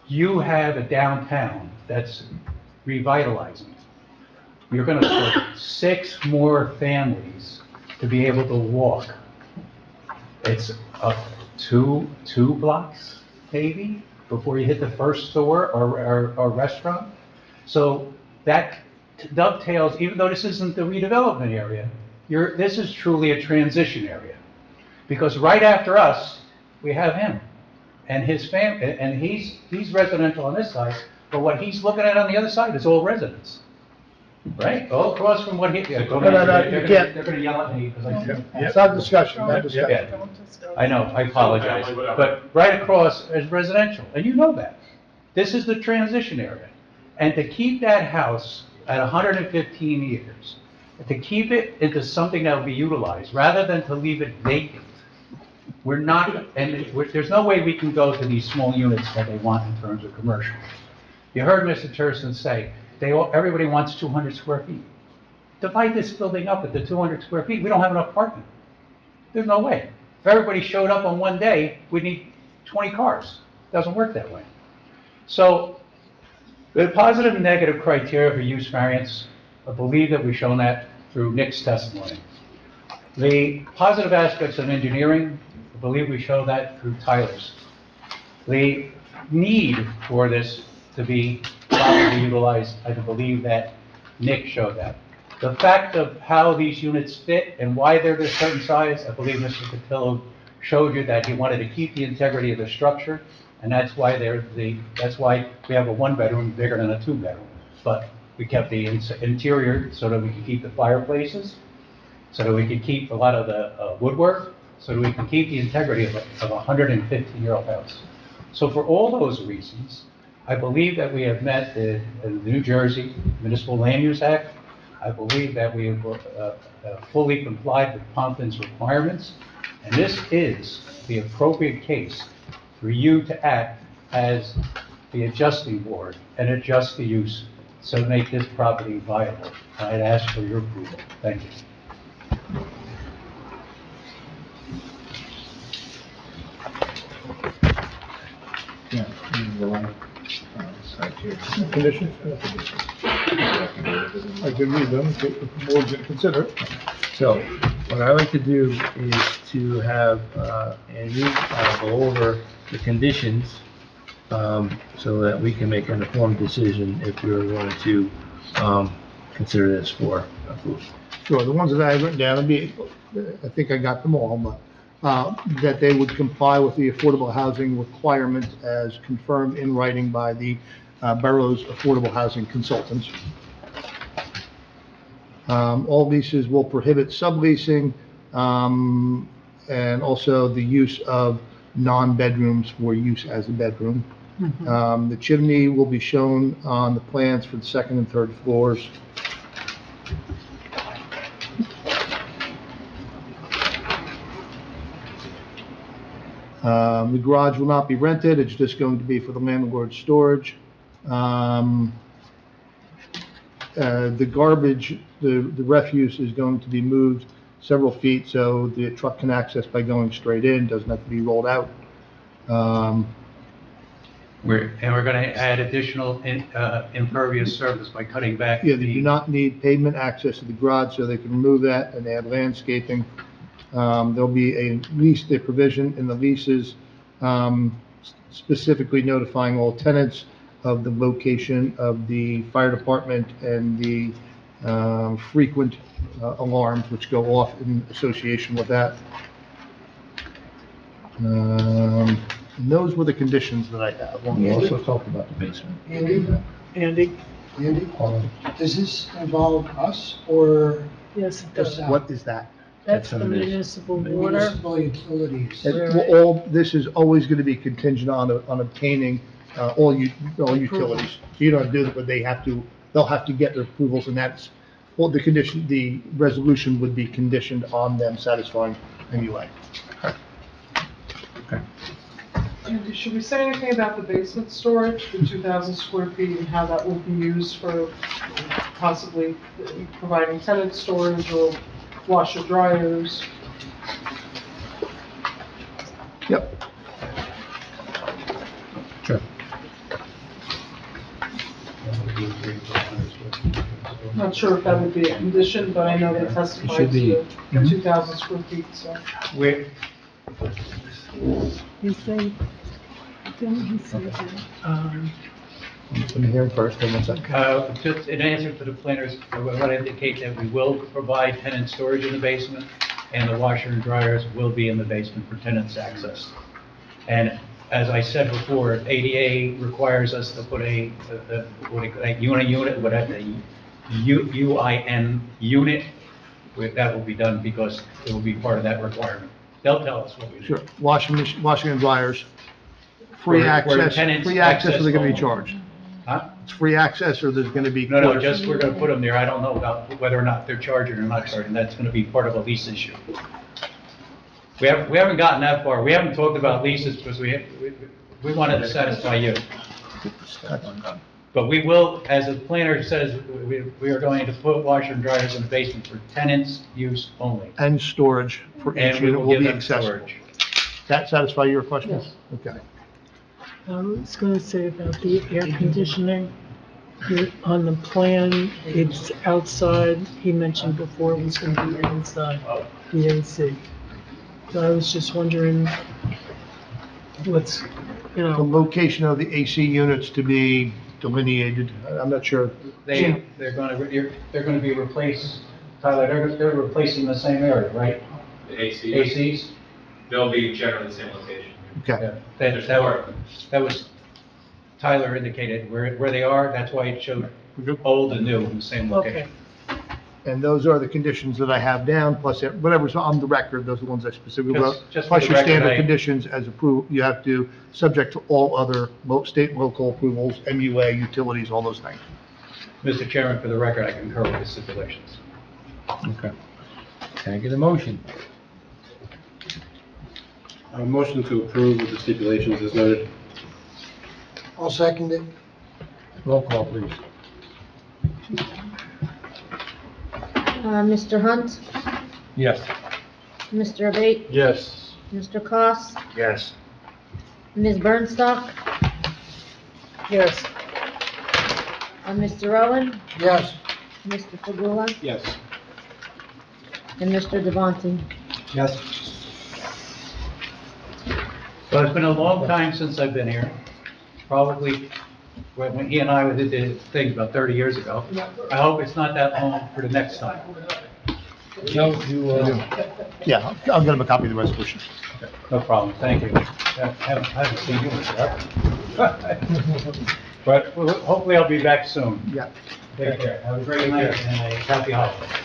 Speaker 5: You have a downtown that's revitalizing. You're going to put 6 more families to be able to walk. It's up 2 blocks, maybe, before you hit the first store or restaurant. So that dovetails, even though this isn't the redevelopment area, this is truly a transition area. Because right after us, we have him and his family, and he's residential on this side, but what he's looking at on the other side is all residents. Right? All across from what he... Yeah,
Speaker 18: No, you can't.
Speaker 5: They're going to yell at me because I...
Speaker 18: It's not discussion, not discussion.
Speaker 5: Yeah. I know, I apologize. But right across is residential, and you know that. This is the transition area. And to keep that house at 115 years, to keep it into something that will be utilized, rather than to leave it vacant, we're not, and there's no way we can go to these small units that they want in terms of commercial. You heard Mr. Turson say, everybody wants 200 square feet. Divide this building up at the 200 square feet, we don't have enough parking. There's no way. If everybody showed up on one day, we'd need 20 cars. Doesn't work that way. So, the positive and negative criteria for use variance, I believe that we've shown that through Nick's testimony. The positive aspects of engineering, I believe we show that through Tyler's. The need for this to be properly utilized, I believe that Nick showed that. The fact of how these units fit and why they're a certain size, I believe Mr. Cotillo showed you that he wanted to keep the integrity of the structure, and that's why that's why we have a 1-bedroom bigger than a 2-bedroom. But we kept the interior so that we could keep the fireplaces, so that we could keep a lot of the woodwork, so that we can keep the integrity of a 115-year-old house. So for all those reasons, I believe that we have met the New Jersey Municipal Land Use Act. I believe that we have fully complied with Pompton's requirements, and this is the appropriate case for you to act as the adjusting board and adjust the use so make this property viable. I'd ask for your approval. Thank you.
Speaker 18: Conditions? I can read them, the board can consider. So,
Speaker 2: what I like to do is to have Andy go over the conditions so that we can make an informed decision if we're going to consider this for approval.
Speaker 18: Sure, the ones that I have written down, I think I got them all, but, that they would comply with the affordable housing requirement as confirmed in writing by the borough's affordable housing consultants. All leases will prohibit subleasing, and also the use of non-bedrooms for use as a bedroom. The chimney will be shown on the plans for the second and third floors. The garage will not be rented, it's just going to be for the landlord's storage. The garbage, the refuse is going to be moved several feet so the truck can access by going straight in, doesn't have to be rolled out.
Speaker 5: We're going to add additional impervious surface by cutting back.
Speaker 18: Yeah, they do not need pavement access to the garage, so they can remove that and add landscaping. There'll be a provision in the leases, specifically notifying all tenants of the location of the fire department and the frequent alarms which go off in association with that. And those were the conditions that I have. We also talked about the basement.
Speaker 4: Andy?
Speaker 3: Does this involve us or?
Speaker 4: Yes, it does.
Speaker 18: What is that?
Speaker 4: That's the municipal water.
Speaker 3: Municipal utilities.
Speaker 18: All, this is always going to be contingent on obtaining all utilities. So you don't do that, but they'll have to get their approvals, and that's, well, the resolution would be conditioned on them satisfying MUA.
Speaker 11: Andy, should we say anything about the basement storage, the 2,000 square feet, and how that will be used for possibly providing tenant storage or washer dryers?
Speaker 18: Yep. Sure.
Speaker 11: Not sure if that would be a condition, but I know they testified to the 2,000 square feet, so.
Speaker 4: You say, didn't he say that?
Speaker 18: Let me hear it first, then one second.
Speaker 5: Just in answer to the planners, I want to indicate that we will provide tenant storage in the basement, and the washer and dryers will be in the basement for tenants' access. And as I said before, ADA requires us to put a unit, whatever, UIN unit, that will be done because it will be part of that requirement. They'll tell us what we do.
Speaker 18: Sure. Washing and dryers, free access, or they're going to be charged?
Speaker 5: Huh?
Speaker 18: It's free access, or there's going to be?
Speaker 5: No, just we're going to put them there. I don't know about whether or not they're charging or not charging. That's going to be part of a lease issue. We haven't gotten that far. We haven't talked about leases because we wanted to satisfy you. But we will, as the planner says, we are going to put washer and dryers in the basement for tenants' use only.
Speaker 18: And storage for each
Speaker 5: And we
Speaker 18: unit
Speaker 5: will
Speaker 18: will
Speaker 5: give
Speaker 18: be
Speaker 5: them
Speaker 18: accessible.
Speaker 5: storage.
Speaker 18: That satisfy your question?
Speaker 4: Yes.
Speaker 18: Okay.
Speaker 4: I was gonna say about the air conditioning. On the plan, it's outside. He mentioned before it was gonna be inside the AC. So I was just wondering what's,
Speaker 18: The location of the AC units to be delineated. I'm not sure.
Speaker 5: They're going to be replaced, Tyler, they're replacing the same area, right?
Speaker 13: The AC.
Speaker 5: ACs?
Speaker 13: They'll be generally the same location.
Speaker 18: Okay.
Speaker 5: Yeah, that was, Tyler indicated where they are, that's why it showed old and new in the same location.
Speaker 18: And those are the conditions that I have down, plus whatever's on the record, those are the ones I specifically wrote.
Speaker 5: Just for
Speaker 18: Plus
Speaker 5: the
Speaker 18: your
Speaker 5: record,
Speaker 18: standard conditions as approved, you have to, subject to all other state and local approvals, MUA, utilities, all those things.
Speaker 5: Mr. Chairman, for the record, I concur with the stipulations.
Speaker 2: Okay. Can I get a motion?
Speaker 12: A motion to approve with the stipulations as noted.
Speaker 3: I'll second it.
Speaker 2: Roll call, please.
Speaker 1: Mr. Hunt,
Speaker 2: Yes.
Speaker 1: Mr. Abate,
Speaker 8: Yes.
Speaker 1: Mr. Koss,
Speaker 2: Yes.
Speaker 1: Ms. Bernstock,
Speaker 4: yes,
Speaker 1: Mr. Owen,
Speaker 3: Yes.
Speaker 1: Mr. Fagula.
Speaker 12: Yes.
Speaker 1: and Mr. Devontae.
Speaker 15: Yes.
Speaker 5: So it's been a long time since I've been here, probably when he and I did the thing about 30 years ago. I hope it's not that long for the next time.
Speaker 2: No, you,
Speaker 18: Yeah, I'll get him a copy of the resolution.
Speaker 5: No problem, thank you. Haven't seen you in forever. But hopefully I'll be back soon.
Speaker 18: Yeah.
Speaker 5: Take care, have a great night and a happy holiday.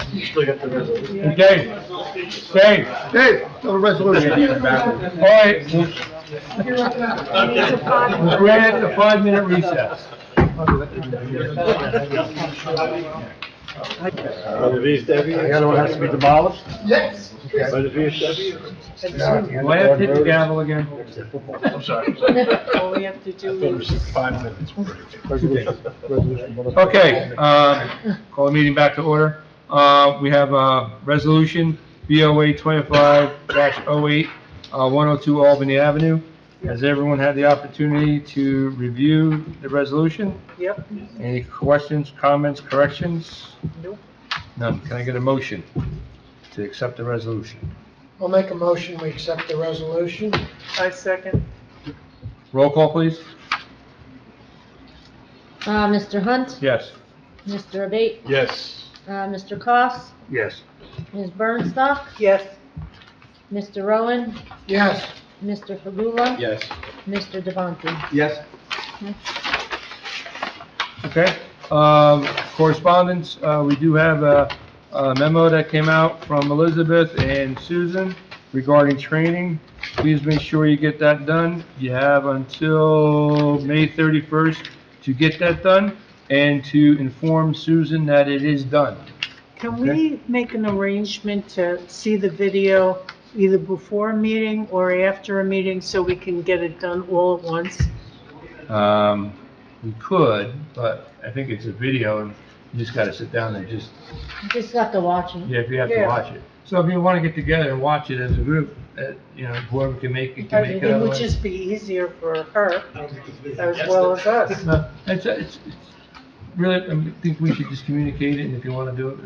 Speaker 2: Okay, Dave,
Speaker 18: The resolution.
Speaker 2: all right, we're at the 5-minute recess.
Speaker 9: The other one has to be demolished?
Speaker 6: Yes.
Speaker 9: By the VFW?
Speaker 2: Do I have to hit the gavel again?
Speaker 9: I'm sorry.
Speaker 4: All we have to do is.
Speaker 9: 5 minutes.
Speaker 2: Okay, call the meeting back to order. We have a resolution, BOA 25-08, 102 Albany Avenue. Has everyone had the opportunity to review the resolution?
Speaker 4: Yep.
Speaker 2: Any questions, comments, corrections?
Speaker 4: Nope.
Speaker 2: None. Can I get a motion to accept the resolution?
Speaker 3: I'll make a motion, we accept the resolution.
Speaker 4: I second.
Speaker 2: Roll call, please.
Speaker 1: Mr. Hunt,
Speaker 2: Yes.
Speaker 1: Mr. Abate,
Speaker 8: Yes.
Speaker 1: Mr. Koss,
Speaker 9: Yes.
Speaker 1: Ms. Bernstock,
Speaker 4: Yes.
Speaker 1: Mr. Rowan,
Speaker 3: Yes.
Speaker 1: Mr. Fagula,
Speaker 8: Yes.
Speaker 1: Mr. Devontae.
Speaker 15: Yes.
Speaker 2: Okay, correspondence, we do have a memo that came out from Elizabeth and Susan regarding training. Please make sure you get that done. You have until May 31st to get that done and to inform Susan that it is done.
Speaker 4: Can we make an arrangement to see the video either before a meeting or after a meeting so we can get it done all at once?
Speaker 2: We could, but I think it's a video and you just gotta sit down and just,
Speaker 1: You just have to watch it.
Speaker 2: yeah, if you have to watch it. So if you wanna get together and watch it as a group, whoever can make it, can make it.
Speaker 4: It would
Speaker 2: otherwise-
Speaker 4: just be easier for her as well as us.
Speaker 2: No, it's really, I think we should just communicate it, and if you wanna do it.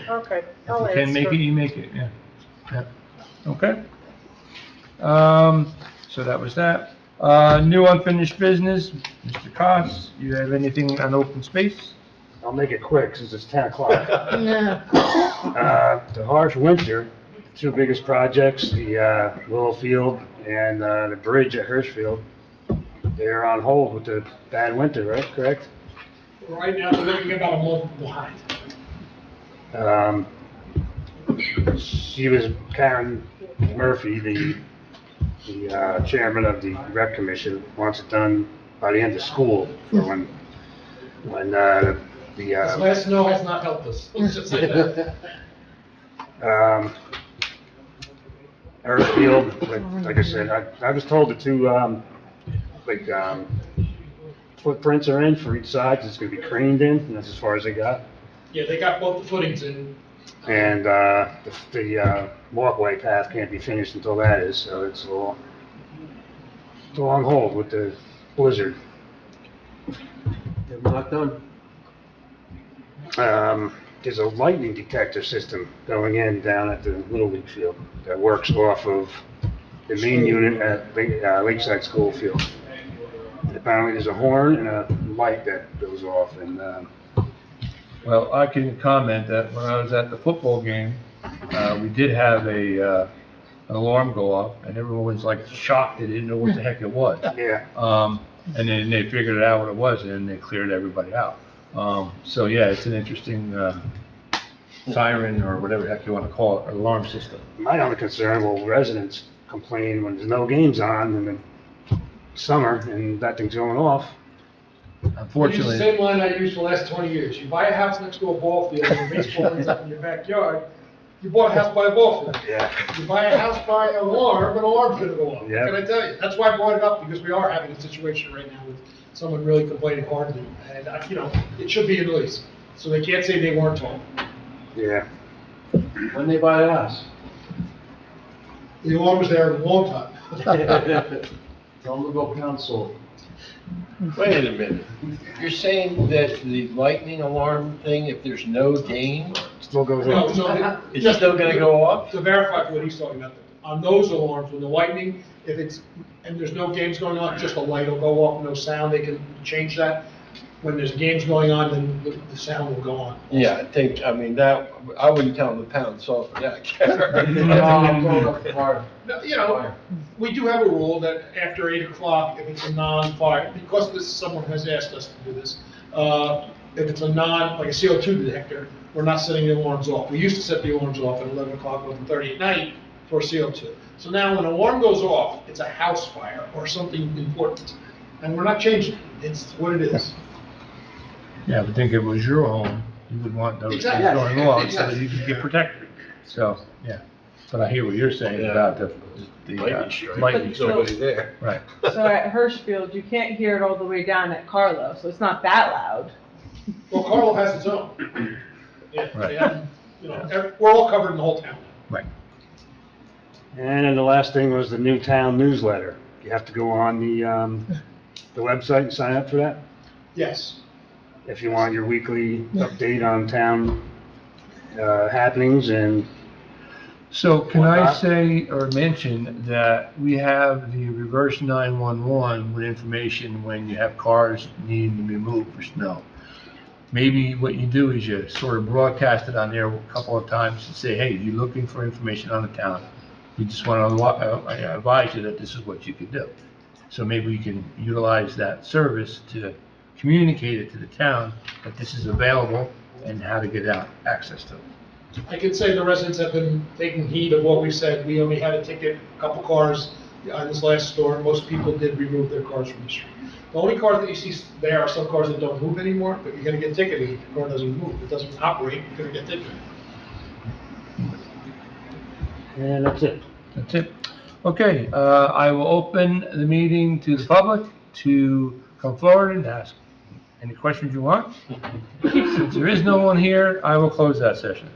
Speaker 4: Okay,
Speaker 2: If
Speaker 4: I'll
Speaker 2: you can make
Speaker 4: ask
Speaker 2: it,
Speaker 4: her.
Speaker 2: you make it, yeah. Yeah. Okay? So that was that. New unfinished business, Mr. Koss, you have anything on open space?
Speaker 9: I'll make it quick since it's 10 o'clock.
Speaker 1: No.
Speaker 9: The harsh winter, two biggest projects, the Willow Field and the bridge at Hirschfield, they're on hold with the bad winter, right? Correct?
Speaker 6: Right now, we're looking about a month behind.
Speaker 9: She was, Karen Murphy, the chairman of the rec commission, wants it done by the end of school for when
Speaker 6: This last snow has not helped us. Let's just say that.
Speaker 9: Earthfield, like I said, I was told the two, footprints are in for each side, it's gonna be craned in, and that's as far as they got.
Speaker 6: Yeah, they got both the footings in.
Speaker 9: And, the walkway path can't be finished until that is, so it's all on hold with the blizzard.
Speaker 15: They're not done.
Speaker 9: There's a lightning detector system going in down at the Little League field that works off of the main unit at Lakeside School Field. Apparently there's a horn and a light that goes off and,
Speaker 2: Well, I can comment that when I was at the football game, we did have an alarm go off, and everyone was like shocked, they didn't know what the heck it was.
Speaker 9: yeah.
Speaker 2: And then they figured out what it was, and they cleared everybody out. So yeah, it's an interesting siren, or whatever the heck you want to call it, alarm system.
Speaker 9: My only concern, well, residents complain when there's no games on in the summer and that thing's going off.
Speaker 2: Unfortunately.
Speaker 6: Use the same line I used for the last 20 years. You buy a house next to a ball field and your baseball ends up in your backyard, you bought a house by a ball field.
Speaker 9: Yeah.
Speaker 6: You buy a house by an alarm's gonna go off.
Speaker 9: Yeah.
Speaker 6: What can I tell you? That's why I brought it up, because we are having a situation right now with someone really complaining hardly. And, it should be in the lease. So they can't say they weren't told.
Speaker 9: Yeah.
Speaker 5: When they buy the house?
Speaker 6: The alarm was there a long time.
Speaker 9: Tell them to go counsel.
Speaker 8: Wait a minute. You're saying that the lightning alarm thing, if there's no game,
Speaker 6: Still goes off.
Speaker 8: it's still gonna go off?
Speaker 6: To verify what he's talking about, on those alarms, when the lightning, if it's, and there's no games going on, just a light will go off, no sound, they can change that. When there's games going on, then the sound will go on.
Speaker 8: Yeah, I mean, that, I wouldn't tell them to pound salt for that.
Speaker 6: You know, we do have a rule that after 8 o'clock, if it's a non-fire, because someone has asked us to do this, if it's a like a CO2 detector, we're not setting the alarms off. We used to set the alarms off at 11 o'clock, 11:30 at night for CO2. So now when an alarm goes off, it's a house fire or something important. And we're not changing it. It's what it is.
Speaker 2: Yeah, but think if it was your home, you would want those things
Speaker 6: Exactly.
Speaker 2: going on so that you could get protected. So, yeah. But I hear what you're saying about the lightning strike.
Speaker 8: Nobody there.
Speaker 2: Right.
Speaker 10: So at Hirschfield, you can't hear it all the way down at Carlo, so it's not that loud.
Speaker 6: Well, Carlo has its own. Yeah,
Speaker 2: Right.
Speaker 6: they have, you know, we're all covered in the whole town.
Speaker 2: Right.
Speaker 3: And then the last thing was the new town newsletter. You have to go on the website and sign up for that
Speaker 6: Yes.
Speaker 3: if you want your weekly update on town happenings and
Speaker 2: So can I
Speaker 3: whatnot.
Speaker 2: say or mention that we have the reverse 911 with information when you have cars needing to be moved for snow. Maybe what you do is you sort of broadcast it on there a couple of times and say, hey, you're looking for information on the town. We just want to advise you that this is what you could do. So maybe we can utilize that service to communicate it to the town that this is available and how to get access to it.
Speaker 6: I can say the residents have been taking heed of what we said. We only had a ticket, a couple cars on this last storm. Most people did remove their cars from the street. The only cars that you see there are some cars that don't move anymore, but you're gonna get ticketed if your car doesn't move. If it doesn't operate, you're gonna get ticketed.
Speaker 3: and that's it.
Speaker 2: That's it. Okay, I will open the meeting to the public to come forward and ask any questions you want. Since there is no one here, I will close that session.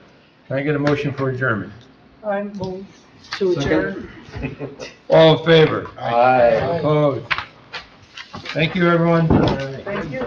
Speaker 2: Can I get a motion for adjournment?
Speaker 4: I move to adjourn.
Speaker 2: All in favor?
Speaker 14: Aye.
Speaker 2: Opposed? Thank you, everyone.
Speaker 4: Thank you.